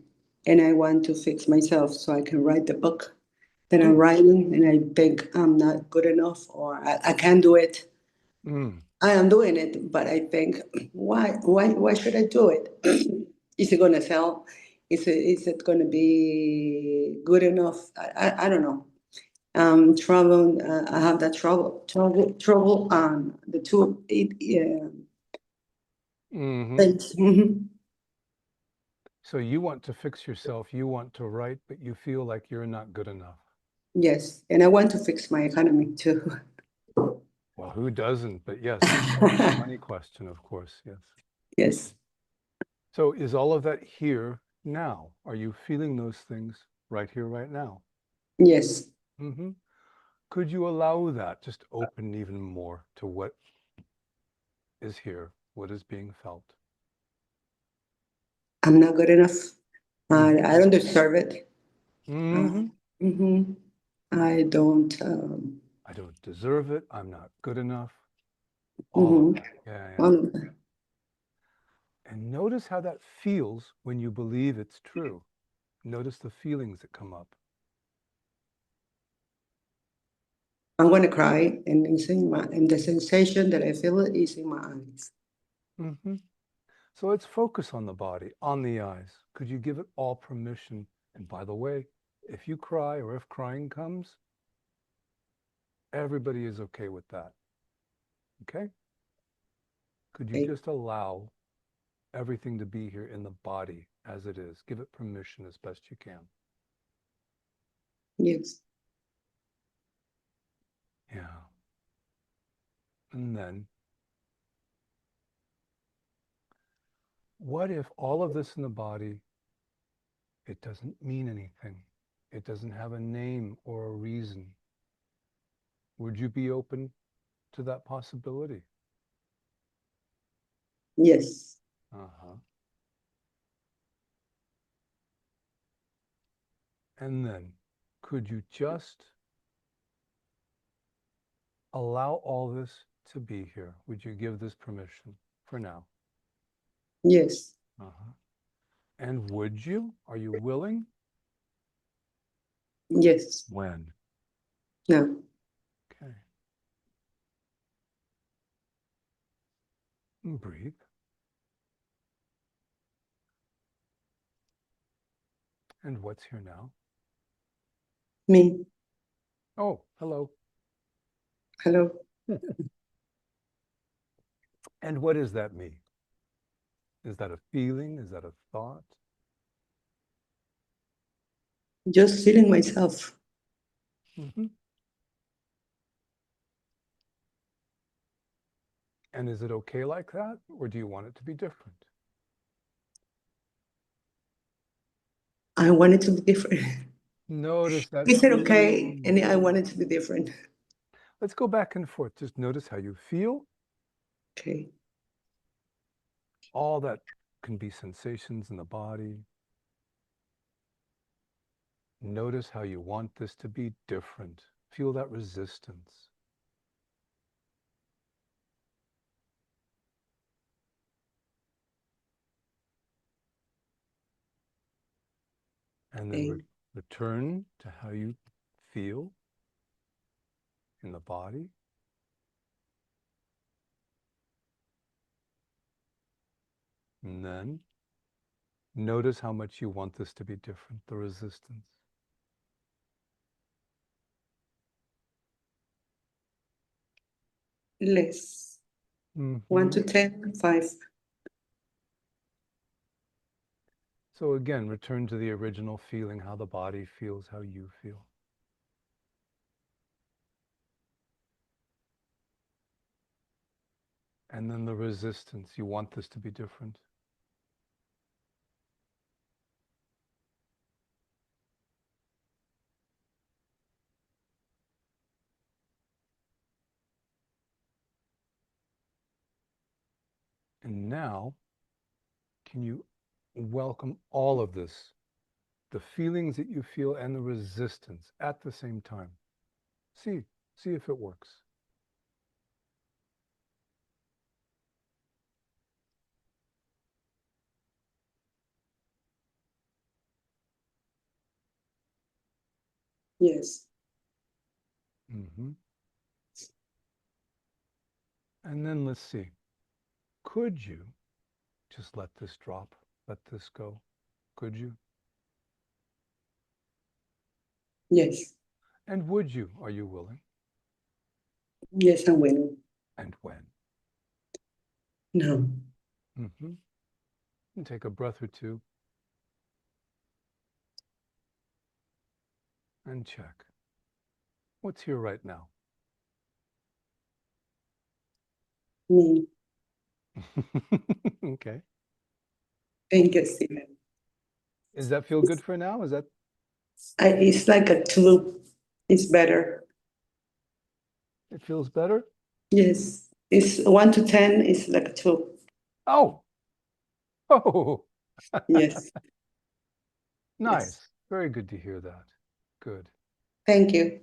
And I want to fix myself so I can write the book that I'm writing. And I think I'm not good enough or I can't do it. Mm. I am doing it, but I think, why should I do it? Is it going to sell? Is it going to be good enough? I don't know. Trouble. I have that trouble. The two. Mhm. Thanks. Mhm. So you want to fix yourself, you want to write, but you feel like you're not good enough. Yes, and I want to fix my economy too. Well, who doesn't? But yes, it's a money question, of course. Yes. Yes, So is all of that here now? Are you feeling those things right here, right now? yes. Hmm. Could you allow that just open even more to what is here, what is being felt? I'm not good enough. Mhm. I don't deserve it. Mhm. Mhm. I don't. I don't deserve it. I'm not good enough. All of Mhm. that. Yeah, yeah. Um, And notice how that feels when you believe it's true. Notice the feelings that come up. I'm going to cry, and and the sensation that I feel is in my eyes. Hmm. So let's focus on the body, on the eyes. Could you give it all permission? And by the way, if you cry or if crying comes, everybody is okay with that. Okay? Could you Okay? just allow everything to be here in the body as it is? Give it permission as best you can. Yes. Yeah. And then, what if all of this in the body, it doesn't mean anything? It doesn't have a name or a reason. Would you be open to that possibility? Yes. Uh-huh. And then, could you just allow all this to be here? Would you give this permission for now? Yes. Uh-huh. And would you? Are you willing? Yes. When? No. Okay. And breathe. And what's here now? Me. Oh, hello. Hello. And what is that me? Is that a feeling? Is that a thought? Just feeling myself. Mm-hmm. And is it okay like that? Or do you want it to be different? I want it to be different. Notice that Is it okay? feeling. And I want it to be different. Let's go back and forth. Just notice how you feel. Okay. All that can be sensations in the body. Notice how you want this to be different. Feel that resistance. And then Okay. return to how you feel in the body. And then notice how much you want this to be different, the resistance. Less. 1 to 10, 5. So again, return to the original feeling, how the body feels, how you feel. And then the resistance, you want this to be different. And now, can you welcome all of this, the feelings that you feel and the resistance at the same time? See if it works. Yes. Mm-hmm. And then let's see. Could you just let this drop, let this go? Could you? Yes. And would you? Are you willing? Yes, I'm winning. And when? No. Mm-hmm. And take a breath or two and check. What's here right now? Me. Okay. Thank you, Stephen. Does that feel good for now? Is that It's like a two. It's better. it feels better? Yes. It's 1 to 10. It's like a two. Oh, oh, Yes. nice. Very good to hear that. Good. Thank you.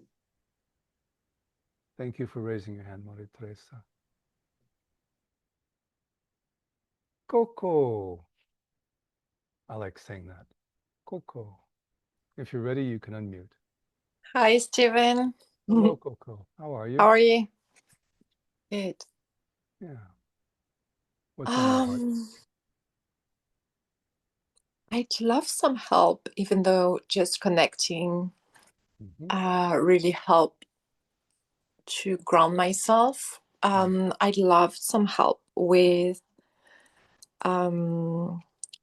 Thank you for raising your hand, Maria Teresa. Coco. I like saying that. Coco. If you're ready, you can unmute. Hi, Steven. Hello, Coco. How are you? How are you? Good. Yeah. What's on your heart? I'd love some help, even though just connecting Mhm. really helped to ground myself. I'd love some help with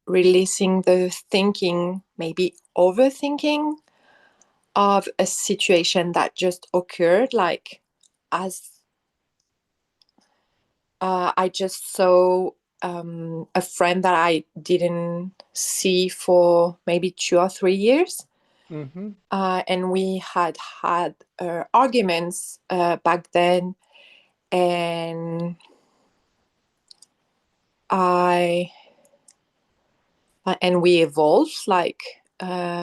releasing the thinking, maybe overthinking of a situation that just occurred, like as I just saw a friend that I didn't see for maybe 2 or 3 years. Mm-hmm. And we had arguments back then. And we evolved like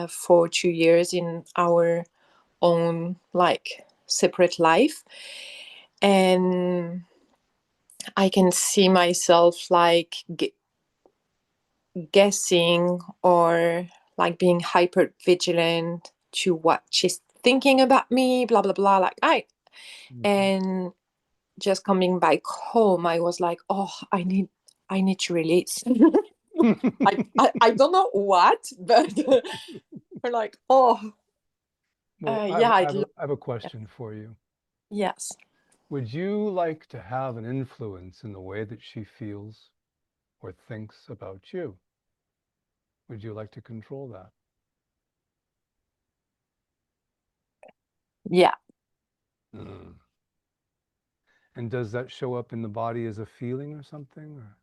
for 2 years in our own like separate life. And I can see myself like guessing or like being hyper vigilant to what she's thinking about me, blah blah blah, and just coming back home I was like, oh, I need to release. I don't know what, but we're like, oh, Well, yeah, I have a question for you. yes. Would you like to have an influence in the way that she feels or thinks about you? Would you like to control that? Yeah. Mm. And does that show up in the body as a feeling or something? Or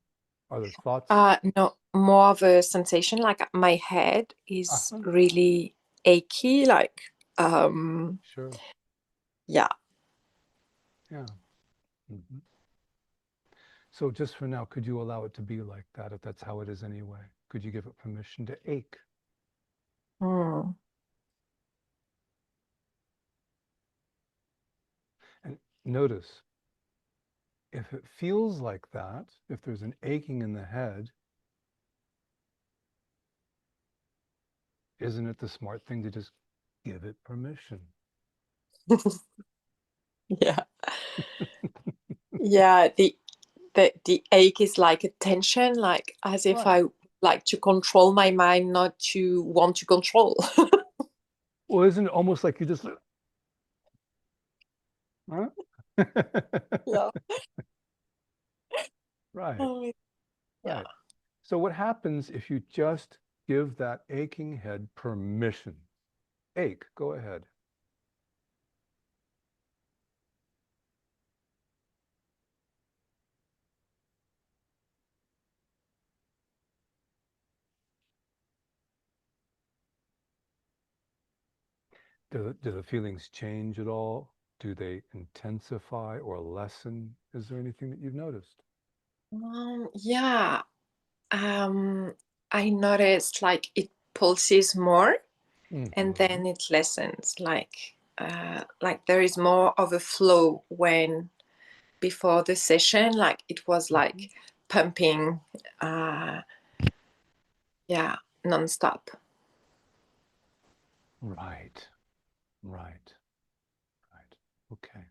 are there thoughts? No, more of a sensation, like my head is Uh-huh. really achy, like Sure. yeah. Yeah. Mm-hmm. So just for now, could you allow it to be like that if that's how it is anyway? Could you give it permission to ache? Hmm. And notice, if it feels like that, if there's an aching in the head, isn't it the smart thing to just give it permission? Yeah. Yeah, the ache is like a tension, like as if Right. I like to control my mind, not to want to control. Well, isn't it almost like you just, huh? Yeah. Right, Oh, yeah. right. So what happens if you just give that aching head permission? Ache, go ahead. Do the feelings change at all? Do they intensify or lessen? Is there anything that you've noticed? Yeah. I noticed like it pulses more and Mhm. then it lessens. Like there is more of a flow when before the session, like it was like pumping, yeah, nonstop. Right, right, right. Okay.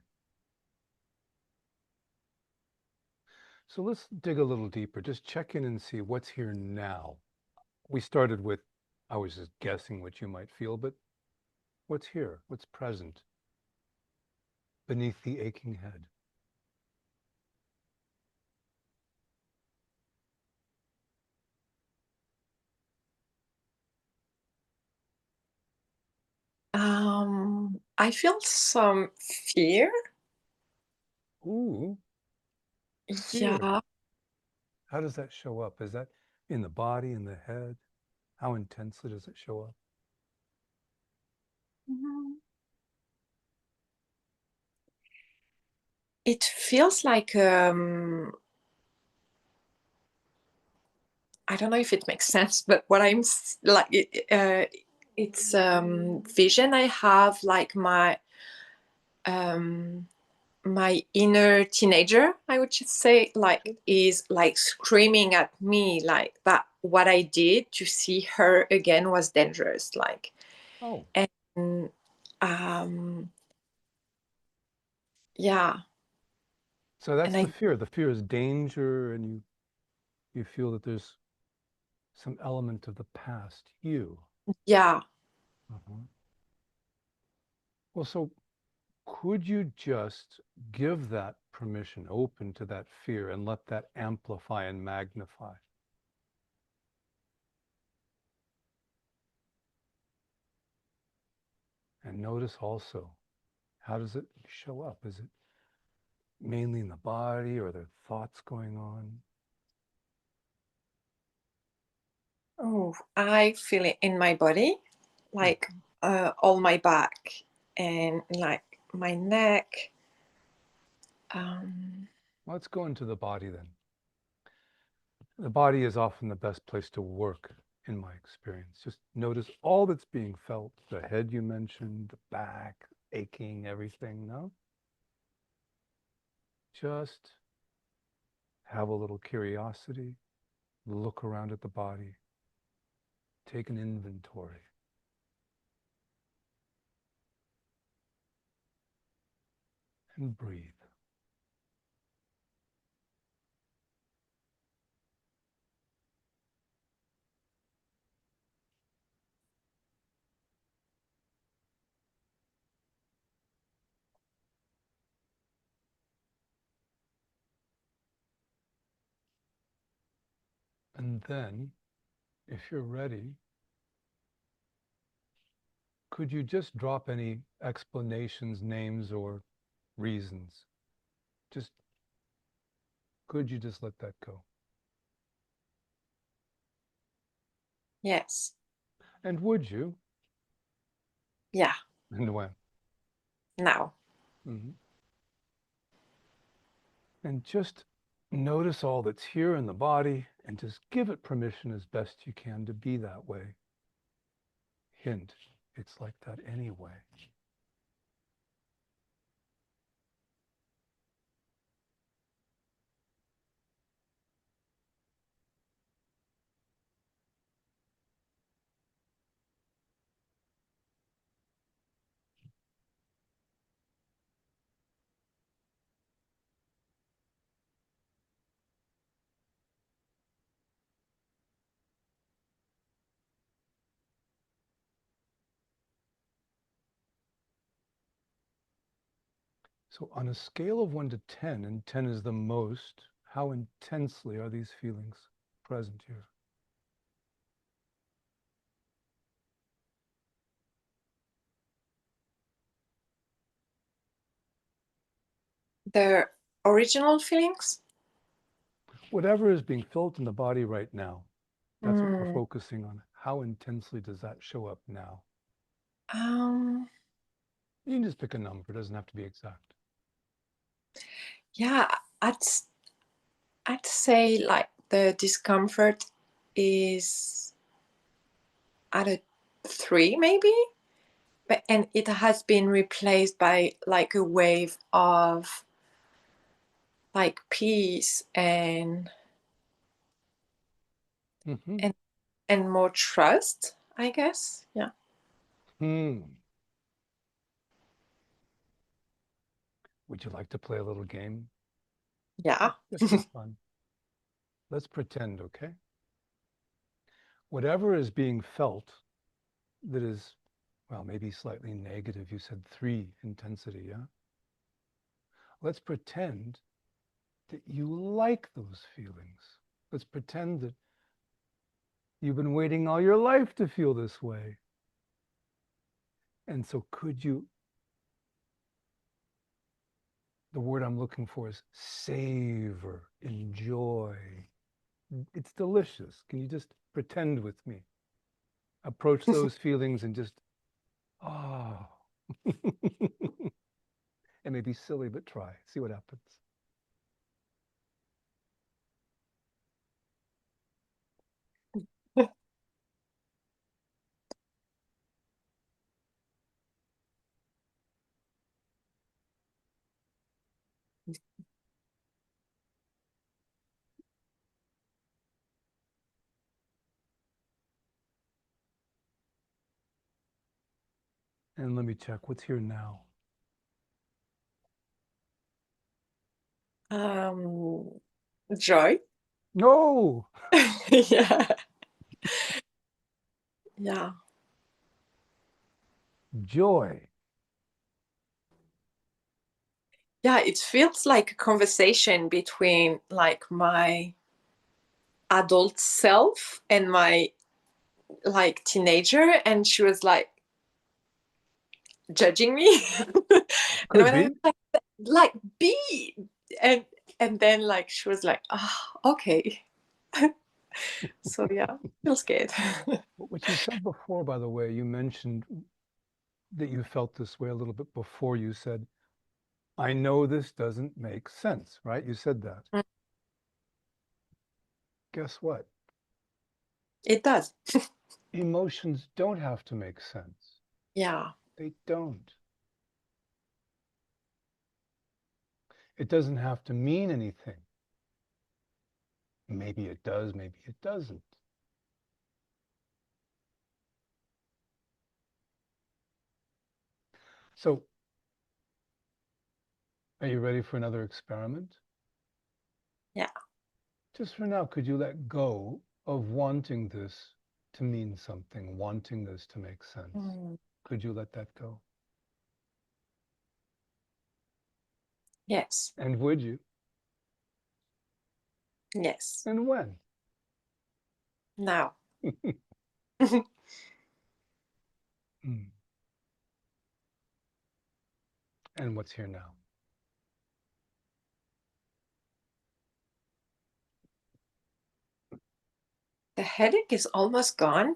So let's dig a little deeper. Just check in and see what's here now. We started with, I was just guessing what you might feel, but what's here? What's present beneath the aching head? I feel some fear. Ooh, fear. Yeah. How does that show up? Is that in the body, in the head? How intensely does it show up? Mhm. It feels like I don't know if it makes sense, but what like it's vision I have, like um my inner teenager, I would just say, like is like screaming at me like that what I did to see her again was dangerous, like. Oh, And um yeah. so that's And the I fear. The fear is danger, and you feel that there's some element of the past, you. yeah. Mhm. Well, so could you just give that permission, open to that fear, and let that amplify and magnify? And notice also, how does it show up? Is it mainly in the body, or are there thoughts going on? Oh, I feel it in my body, like Mhm. all my back and like my neck. Let's go into the body then. The body is often the best place to work, in my experience. Just notice all that's being felt. The head you mentioned, the back, aching, everything, no? Just have a little curiosity, look around at the body, take an inventory. And breathe. And then, if you're ready, could you just drop any explanations, names, or reasons? Just, could you just let that go? Yes. And would you? Yeah. And when? Now. Mhm. And just notice all that's here in the body and just give it permission as best you can to be that way. Hint, it's like that anyway. So on a scale of 1 to 10, and 10 is the most, how intensely are these feelings present here? The original feelings? Whatever is being felt in the body right now, that's what we're Mm, focusing on. How intensely does that show up now? um, You can just pick a number, it doesn't have to be exact. yeah, I'd I'd say like the discomfort is at a 3 maybe, but and it has been replaced by like a wave of like peace Mm-hmm. and and more trust, I guess. Yeah. Would you like to play a little game? Yeah. Just for fun. Let's pretend, okay? Whatever is being felt that is, well, maybe slightly negative, you said 3 intensity, yeah? Let's pretend that you like those feelings. Let's pretend that you've been waiting all your life to feel this way. And so could you the word I'm looking for is savor, enjoy. It's delicious. Can you just pretend with me? Approach those feelings and just, oh. It may be silly, but try. See what happens. And let me check what's here now. Joy. No. Yeah. Yeah. Joy. Yeah, it feels like a conversation between like my adult self and my like teenager, and she was like judging me. And Could when be. I was like be and then like she was like, ah, okay. So yeah, feels good. What you said before, by the way, you mentioned that you felt this way a little bit before. You said, I know this doesn't make sense, right? You said that. Mm. Guess what? It does. Emotions don't have to make sense. Yeah. They don't. It doesn't have to mean anything. Maybe it does, maybe it doesn't. So, are you ready for another experiment? Yeah. Just for now, could you let go of wanting this to mean something, wanting this to make sense? Mm. Could you let that go? Yes. And would you? Yes. And when? Now. Mm. And what's here now? The headache is almost gone.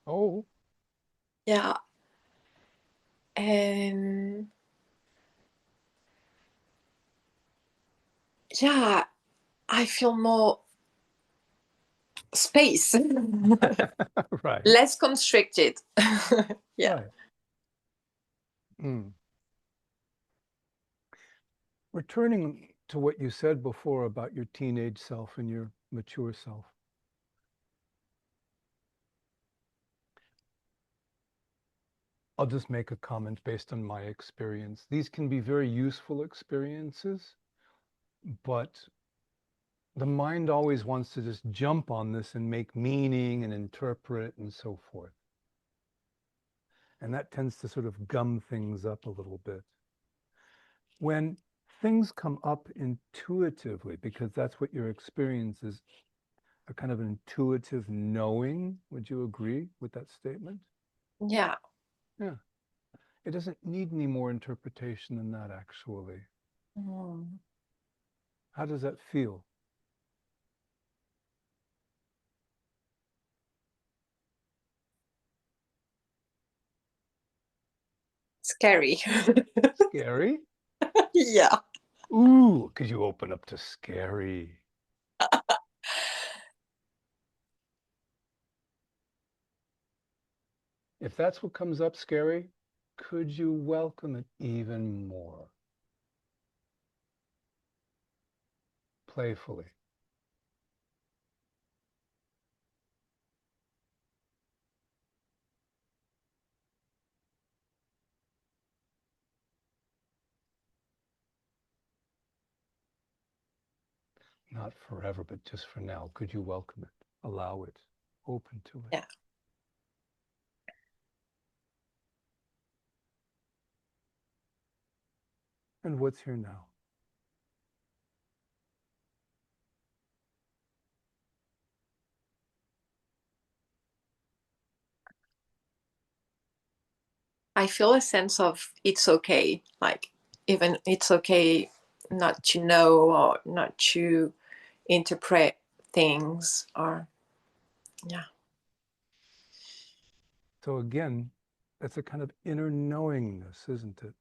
Oh, Yeah. And yeah, I feel more space. right. Less constricted. Yeah. Right. Mm. Returning to what you said before about your teenage self and your mature self. I'll just make a comment based on my experience. These can be very useful experiences, but the mind always wants to just jump on this and make meaning and interpret and so forth. And that tends to sort of gum things up a little bit. When things come up intuitively, because that's what your experience is, a kind of an intuitive knowing, would you agree with that statement? Yeah. Yeah. It doesn't need any more interpretation than that, actually. Mm. How does that feel? Scary. Scary? Yeah. Ooh, could you open up to scary? If that's what comes up scary, could you welcome it even more? Playfully. Not forever, but just for now. Could you welcome it? Allow it? Open to it? Yeah. And what's here now? I feel a sense of it's okay. Like even it's okay not to know or not to interpret things, or yeah. So again, that's a kind of inner knowingness, isn't it?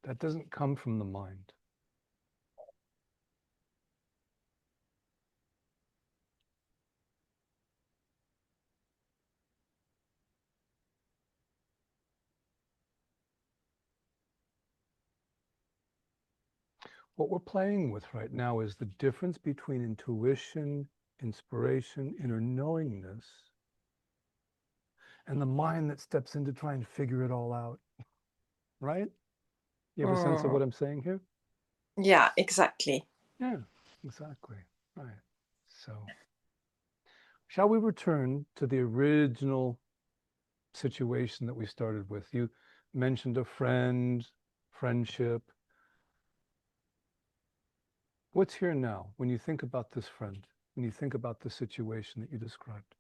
That doesn't come from the mind. What we're playing with right now is the difference between intuition, inspiration, inner knowingness, and the mind that steps in to try and figure it all out, right? You have a sense of what I'm saying here? Yeah, exactly. Yeah, exactly. Right. So, shall we return to the original situation that we started with? You mentioned a friend, friendship. What's here now when you think about this friend, when you think about the situation that you described?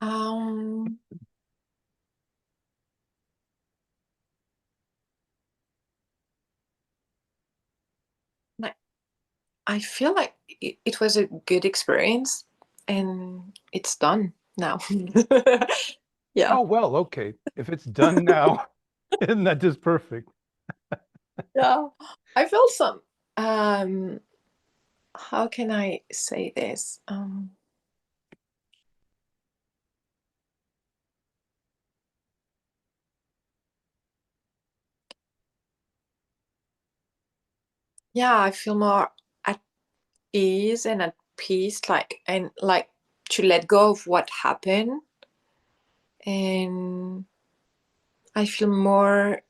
Um, like, I feel like it was a good experience, and it's done now. Yeah. Oh, well, okay. If it's done now, isn't that just perfect? Yeah. I felt some, how can I say this? Yeah, I feel more at ease and at peace, like, and like to let go of what happened. And I feel more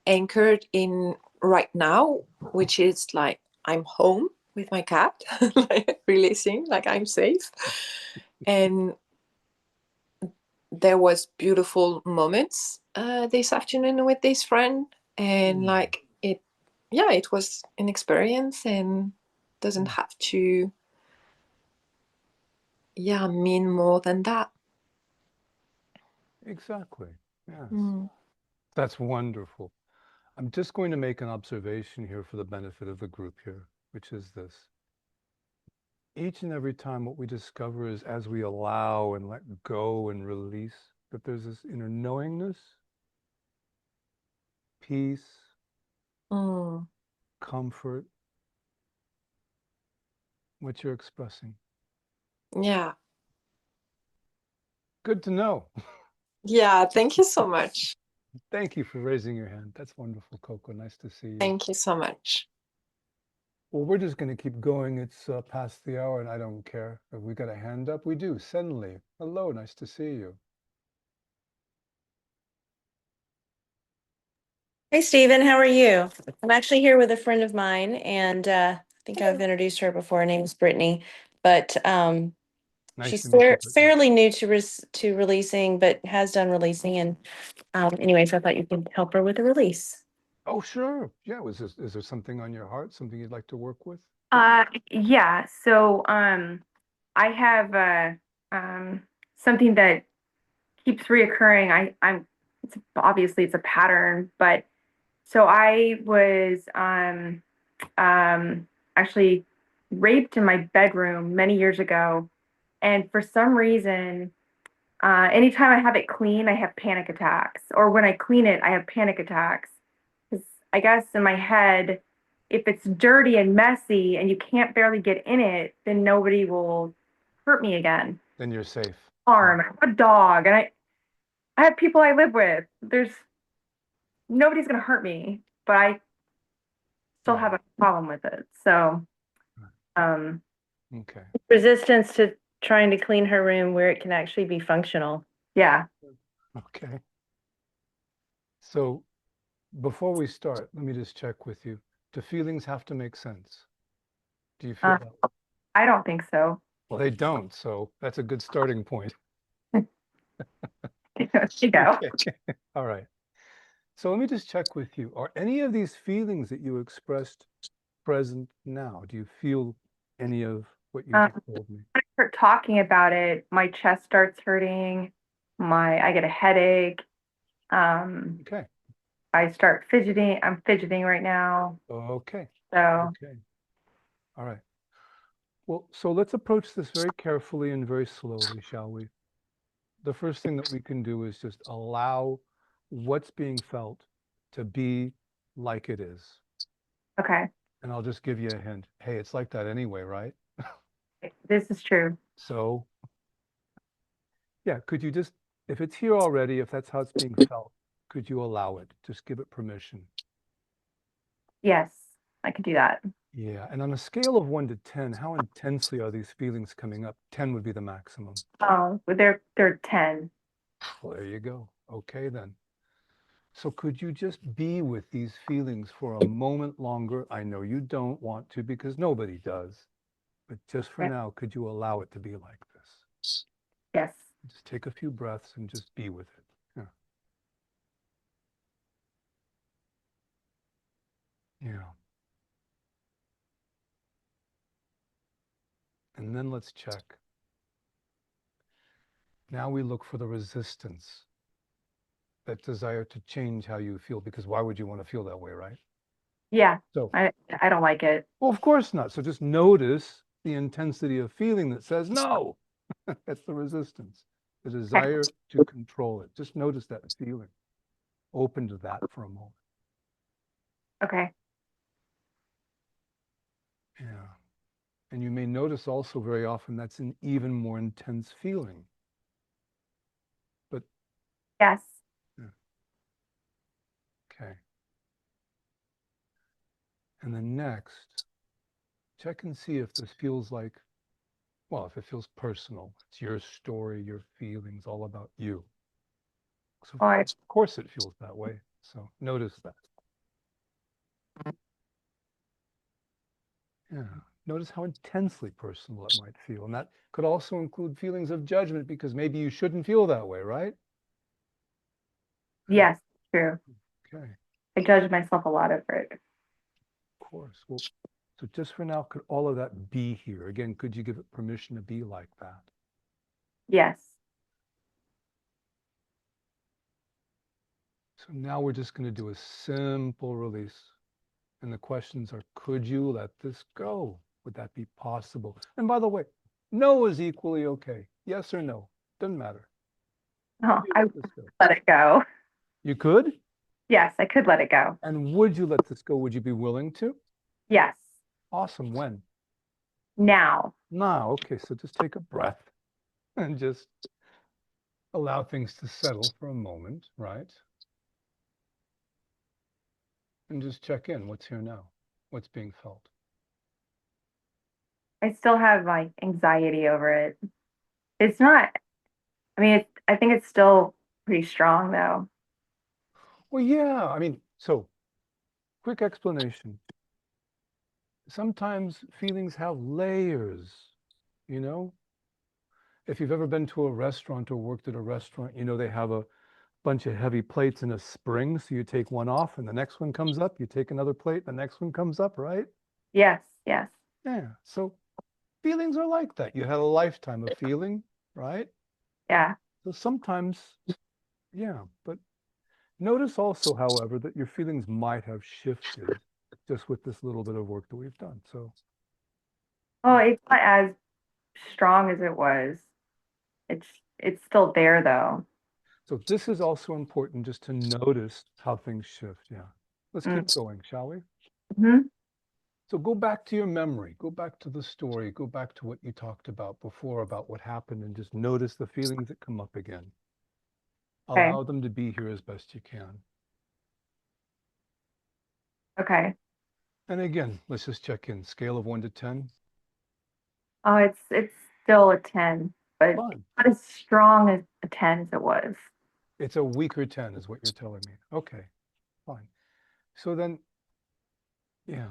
anchored in right now, which is like I'm home with my cat, like releasing, like I'm safe. And there was beautiful moments this afternoon with this friend, and like it, yeah, it was an experience and doesn't have to, yeah, mean more than that. Exactly. Yes. Mm. That's wonderful. I'm just going to make an observation here for the benefit of the group here, which is this. Each and every time what we discover is as we allow and let go and release, that there's this inner knowingness, peace, Mm. comfort, what you're expressing. Yeah. Good to know. Yeah, thank you so much. Thank you for raising your hand. That's wonderful, Coco. Nice to see you. Thank you so much. Well, we're just going to keep going. It's past the hour and I don't care. If we got a hand up, we do. Senli, hello, nice to see you. Hey, Stephen, how are you? I'm actually here with a friend of mine, and I think I've introduced her before. Her name's Brittany, but Nice she's to meet you, Brittany. fairly new to releasing, but has done releasing. And anyway, so I thought you could help her with a release. Oh, sure. Yeah. Is there something on your heart, something you'd like to work with? Yeah. So I have something that keeps reoccurring. It's obviously it's a pattern, but so I was actually raped in my bedroom many years ago, and for some reason, anytime I have it clean, I have panic attacks, or when I clean it, I have panic attacks. Because I guess in my head, if it's dirty and messy and you can't barely get in it, then nobody will hurt me again. Then you're safe. Farm, I have a dog, and I have people I live with. There's nobody's gonna hurt me, but I still have a problem with it. So, Okay. Resistance to trying to clean her room where it can actually be functional. yeah. Okay. So before we start, let me just check with you. Do feelings have to make sense? Do you feel that? I don't think so. Well, they don't. So that's a good starting point. There you go. Okay. All right. So let me just check with you. Are any of these feelings that you expressed present now? Do you feel any of what you just told me? When I start talking about it, my chest starts hurting. I get a headache. Okay. I start fidgeting. I'm fidgeting right now. Okay. So Okay. All right. Well, so let's approach this very carefully and very slowly, shall we? The first thing that we can do is just allow what's being felt to be like it is. okay, And I'll just give you a hint. Hey, it's like that anyway, right? this is true. So, yeah, could you just, if it's here already, if that's how it's being felt, could you allow it? Just give it permission. Yes, I could do that. Yeah. And on a scale of 1 to 10, how intensely are these feelings coming up? 10 would be the maximum. Oh, but they're 10. Well, there you go. Okay, then. So could you just be with these feelings for a moment longer? I know you don't want to because nobody does, but just for Yeah. now, could you allow it to be like this? Yes. Just take a few breaths and just be with it. Yeah. Yeah. And then let's check. Now we look for the resistance, that desire to change how you feel, because why would you want to feel that way, right? Yeah. So, I don't like it. well, of course not. So just notice the intensity of feeling that says no. That's the resistance, the desire to control it. Just notice that feeling. Open to that for a moment. Okay. Yeah. And you may notice also very often that's an even more intense feeling. But Yes. okay. And then next, check and see if this feels like, well, if it feels personal. It's your story, your feelings, all about you. So Oh, of course it feels that way. So notice that. Yeah. Notice how intensely personal it might feel. And that could also include feelings of judgment because maybe you shouldn't feel that way, right? yes, true. Okay. I judge myself a lot over it. Of course. Well, so just for now, could all of that be here? Again, could you give it permission to be like that? Yes. So now we're just going to do a simple release. And the questions are, could you let this go? Would that be possible? And by the way, no is equally okay. Yes or no, doesn't matter. Oh, Could you I let this go? let it go. You could? Yes, I could let it go. And would you let this go? Would you be willing to? Yes. Awesome. When? Now. Now. Okay, so just take a breath and just allow things to settle for a moment, right? And just check in. What's here now? What's being felt? I still have like anxiety over it. It's not, I mean, I think it's still pretty strong though. Well, yeah. I mean, so quick explanation. Sometimes feelings have layers, you know? If you've ever been to a restaurant or worked at a restaurant, you know they have a bunch of heavy plates in a spring. So you take one off and the next one comes up. You take another plate, the next one comes up, right? Yes, yes. Yeah. So feelings are like that. You had a lifetime of feeling, right? Yeah. So sometimes, yeah. But notice also, however, that your feelings might have shifted just with this little bit of work that we've done. So, Oh, it's not as strong as it was. It's still there though. so this is also important just to notice how things shift. Yeah. Let's keep Mm. going, shall we? Mm-hmm. So go back to your memory, go back to the story, go back to what you talked about before about what happened and just notice the feelings that come up again. Okay. Allow them to be here as best you can. Okay. And again, let's just check in. Scale of 1 to 10. Oh, it's still a 10, but Fine. not as strong as a 10 as it was. It's a weaker 10 is what you're telling me. Okay, fine. So then, yeah.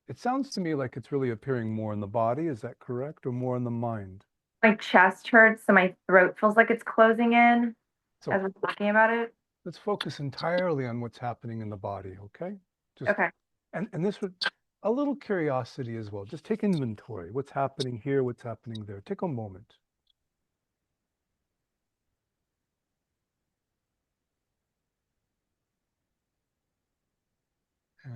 It sounds to me like it's really appearing more in the body. Is that correct? Or more in the mind? My chest hurts, so my throat feels like it's closing in So as I'm talking about it. let's focus entirely on what's happening in the body, okay? Just, Okay. and this would, a little curiosity as well. Just take inventory. What's happening here? What's happening there? Take a moment. Yeah.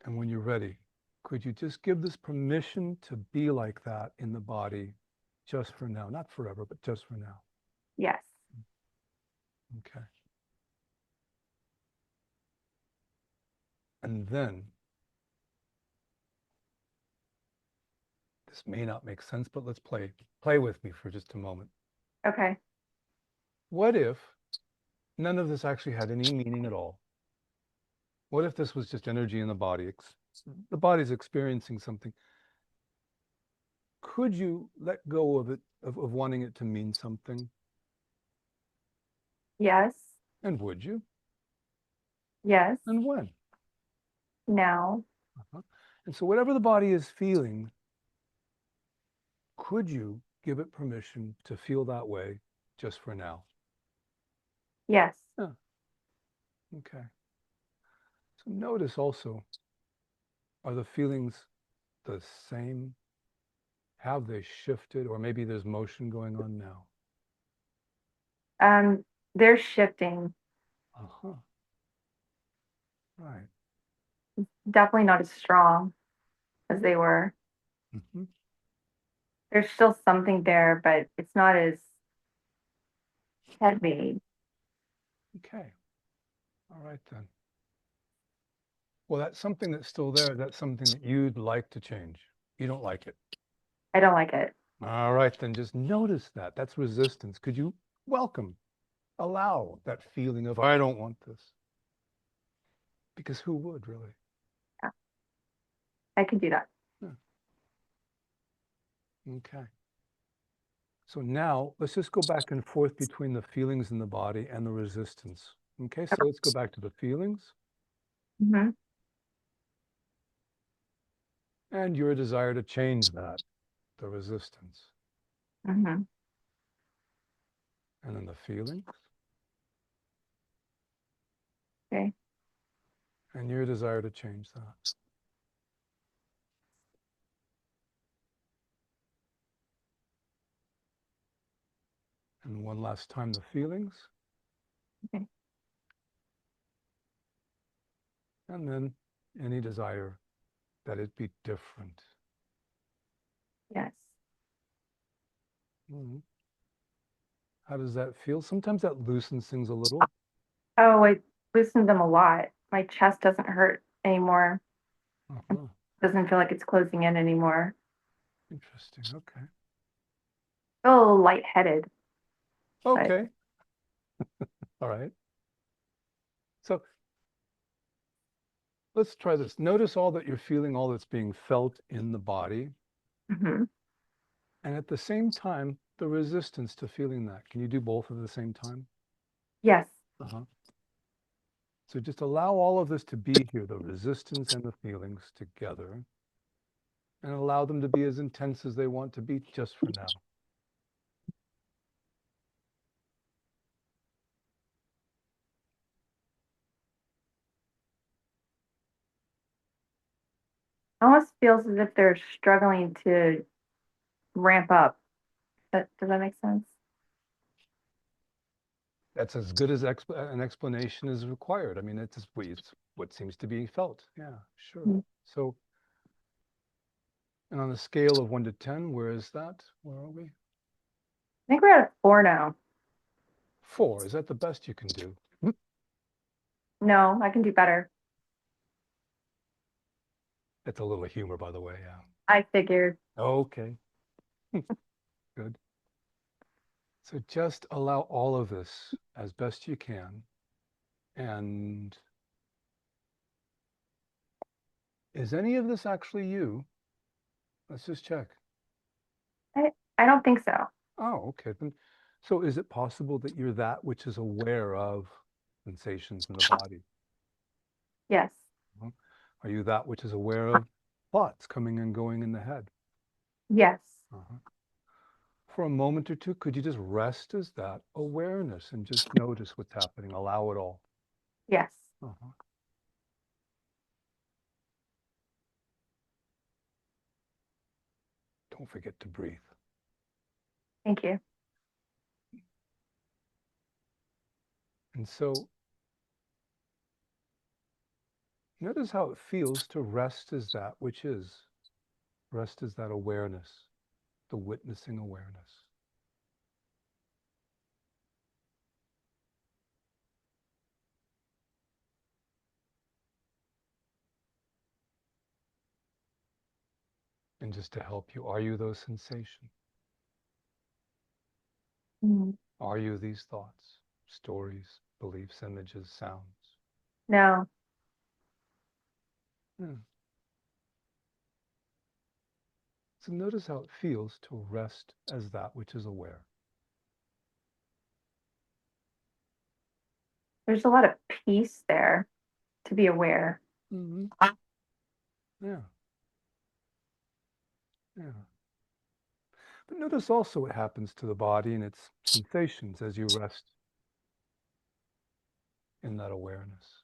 And when you're ready, could you just give this permission to be like that in the body just for now? Not forever, but just for now. Yes. Okay. And then, this may not make sense, but let's play with me for just a moment. Okay. What if none of this actually had any meaning at all? What if this was just energy in the body? The body's experiencing something. Could you let go of it, of wanting it to mean something? Yes. And would you? Yes. And when? Now. And so whatever the body is feeling, could you give it permission to feel that way just for now? Yes. Yeah. Okay. So notice also, are the feelings the same? Have they shifted? Or maybe there's motion going on now? They're shifting. Uh-huh. Right. Definitely not as strong as they were. Mm-hmm. There's still something there, but it's not as heavy. Okay. All right then. Well, that's something that's still there. That's something that you'd like to change. You don't like it. I don't like it. All right, then just notice that. That's resistance. Could you welcome, allow that feeling of, I don't want this? Because who would really? Yeah. I can do that. Yeah. Okay. So now let's just go back and forth between the feelings in the body and the resistance. Okay, so let's go back to the feelings Mm-hmm. and your desire to change that, the resistance. Mm-hmm. And then the feelings. Okay. And your desire to change that. And one last time, the feelings. Okay. And then any desire that it be different. Yes. Mhm. How does that feel? Sometimes that loosens things a little. Oh, I loosened them a lot. My chest doesn't hurt anymore. Uh-huh. Doesn't feel like it's closing in anymore. Interesting. Okay. I feel a little lightheaded. Okay. All right. So let's try this. Notice all that you're feeling, all that's being felt in the body. Mm-hmm. And at the same time, the resistance to feeling that. Can you do both at the same time? Yes. Uh-huh. So just allow all of this to be here, the resistance and the feelings together, and allow them to be as intense as they want to be just for now. Almost feels as if they're struggling to ramp up. Does that make sense? That's as good as an explanation is required. I mean, it's what seems to be felt. Yeah, sure. Mm. So, and on a scale of 1 to 10, where is that? Where are we? I think we're at 4 now. 4. Is that the best you can do? No, I can do better. That's a little humor, by the way. Yeah. I figured. Okay. Good. So just allow all of this as best you can. And is any of this actually you? Let's just check. I don't think so. Oh, okay. Then, so is it possible that you're that which is aware of sensations in the body? Yes. Are you that which is aware of thoughts coming and going in the head? Yes. for a moment or two, could you just rest as that awareness and just notice what's happening? Allow it all. Yes. Uh-huh. Don't forget to breathe. Thank you. And so notice how it feels to rest as that which is. Rest as that awareness, the witnessing awareness. And just to help you, are you those sensations? Are you these thoughts, stories, beliefs, images, sounds? No. Yeah. So notice how it feels to rest as that which is aware. There's a lot of peace there to be aware. Mm-hmm. Yeah. Yeah. But notice also what happens to the body and its sensations as you rest in that awareness.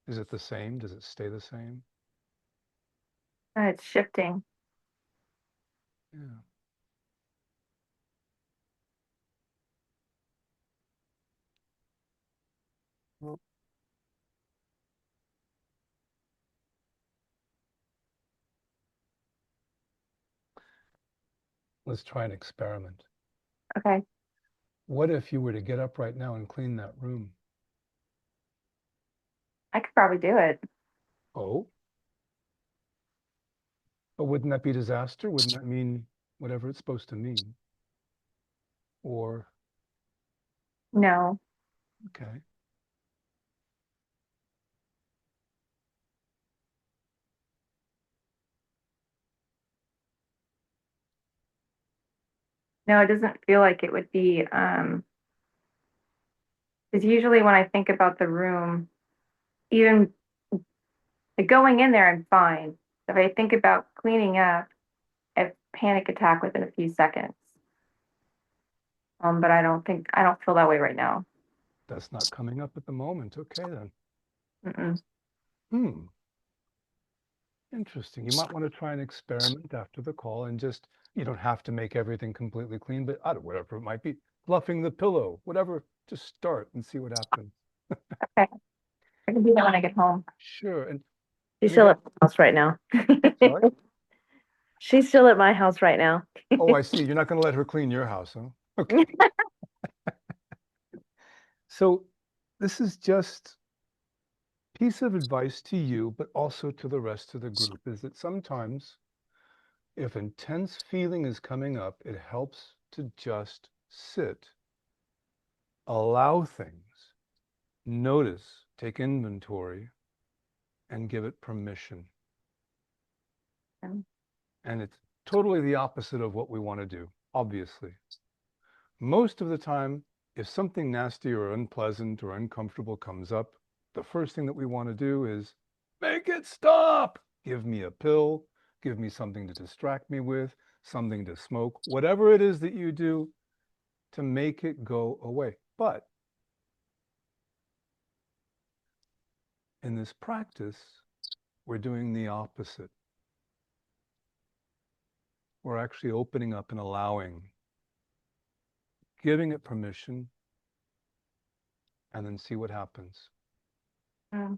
Is it the same? Does it stay the same? It's shifting. Yeah. Well, let's try an experiment. Okay. What if you were to get up right now and clean that room? I could probably do it. Oh? But wouldn't that be disaster? Wouldn't that mean whatever it's supposed to mean? Or, No. okay. No, it doesn't feel like it would be, because usually when I think about the room, even like going in there, I'm fine. If I think about cleaning up, I have panic attack within a few seconds. But I don't feel that way right now. That's not coming up at the moment. Okay, then. Mm-mm. Hmm. Interesting. You might want to try an experiment after the call and just, you don't have to make everything completely clean, but I don't, whatever it might be, fluffing the pillow, whatever, just start and see what happens. Okay. I can do that when I get home. Sure. And She's still at my house right now. sorry? She's still at my house right now. Oh, I see. You're not going to let her clean your house, huh? Okay. So this is just piece of advice to you, but also to the rest of the group, is that sometimes if intense feeling is coming up, it helps to just sit, allow things, notice, take inventory, and give it permission. Mm. And it's totally the opposite of what we want to do, obviously. Most of the time, if something nasty or unpleasant or uncomfortable comes up, the first thing that we want to do is make it stop. Give me a pill, give me something to distract me with, something to smoke, whatever it is that you do to make it go away. But in this practice, we're doing the opposite. We're actually opening up and allowing, giving it permission, and then see what happens. Mm.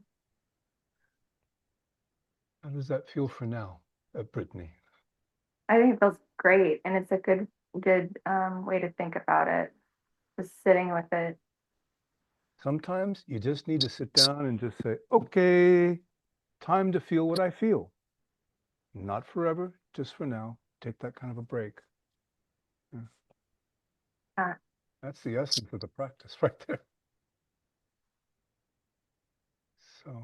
How does that feel for now, Brittany? I think it feels great, and it's a good way to think about it. Just sitting with it. Sometimes you just need to sit down and just say, okay, time to feel what I feel. Not forever, just for now. Take that kind of a break. Yeah. Uh, That's the essence of the practice right there. So,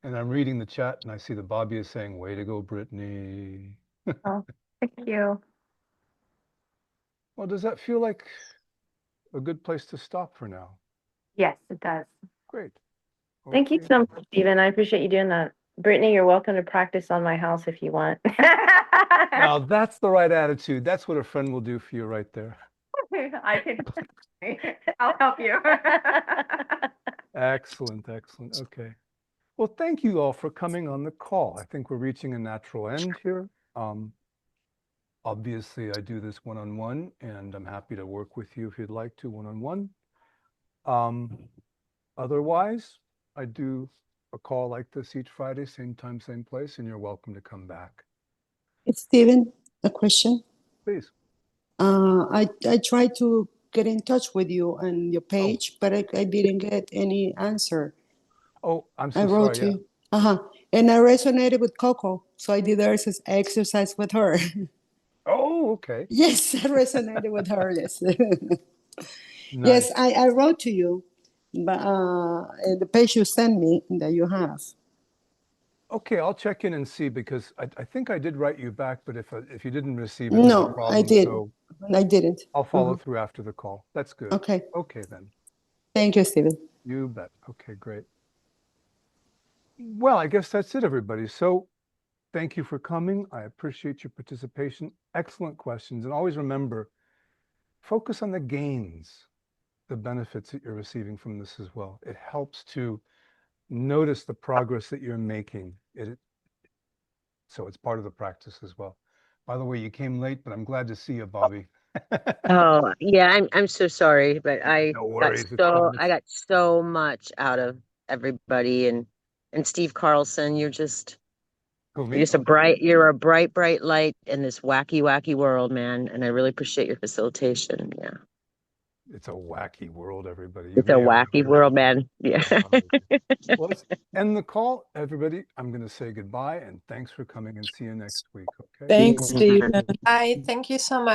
and I'm reading the chat and I see that Bobby is saying, way to go, Brittany. oh, thank you. Well, does that feel like a good place to stop for now? Yes, it does. Great. Thank you Okay. so much, Stephen. I appreciate you doing that. Brittany, you're welcome to practice on my house if you want. Now that's the right attitude. That's what a friend will do for you right there. I can. I'll help you. Excellent, excellent. Okay. Well, thank you all for coming on the call. I think we're reaching a natural end here. Obviously, I do this one-on-one, and I'm happy to work with you if you'd like to one-on-one. Otherwise, I do a call like this each Friday, same time, same place, and you're welcome to come back. Stephen, a question. Please. I tried to get in touch with you on your page, but I didn't get any answer. Oh, I'm I so wrote sorry. to Yeah. you. And I resonated with Coco, so I did the exercise with her. Oh, okay. Yes, I resonated with her. Yes. Nice. Yes, I wrote to you, but the page you sent me that you have. Okay, I'll check in and see, because I think I did write you back, but if you didn't receive it, no No, problem. I did. So I didn't. I'll follow through after the call. That's good. Okay. Okay, then. Thank you, Stephen. You bet. Okay, great. Well, I guess that's it, everybody. So thank you for coming. I appreciate your participation. Excellent questions. And always remember, focus on the gains, the benefits that you're receiving from this as well. It helps to notice the progress that you're making. So it's part of the practice as well. By the way, you came late, but I'm glad to see you, Bobby. Oh, yeah, I'm so sorry, but I No got worries. It's so fine. I got so much out of everybody, and Steve Carlson, you're just Who, me? you're a bright light in this wacky world, man, and I really appreciate your facilitation. Yeah. It's a wacky world, everybody. You It's a may have wacky noticed. world, man. Yeah. Well, let's end the call, everybody. I'm going to say goodbye and thanks for coming, and see you next week. Okay. Thanks, Stephen. Bye. Thank you so much.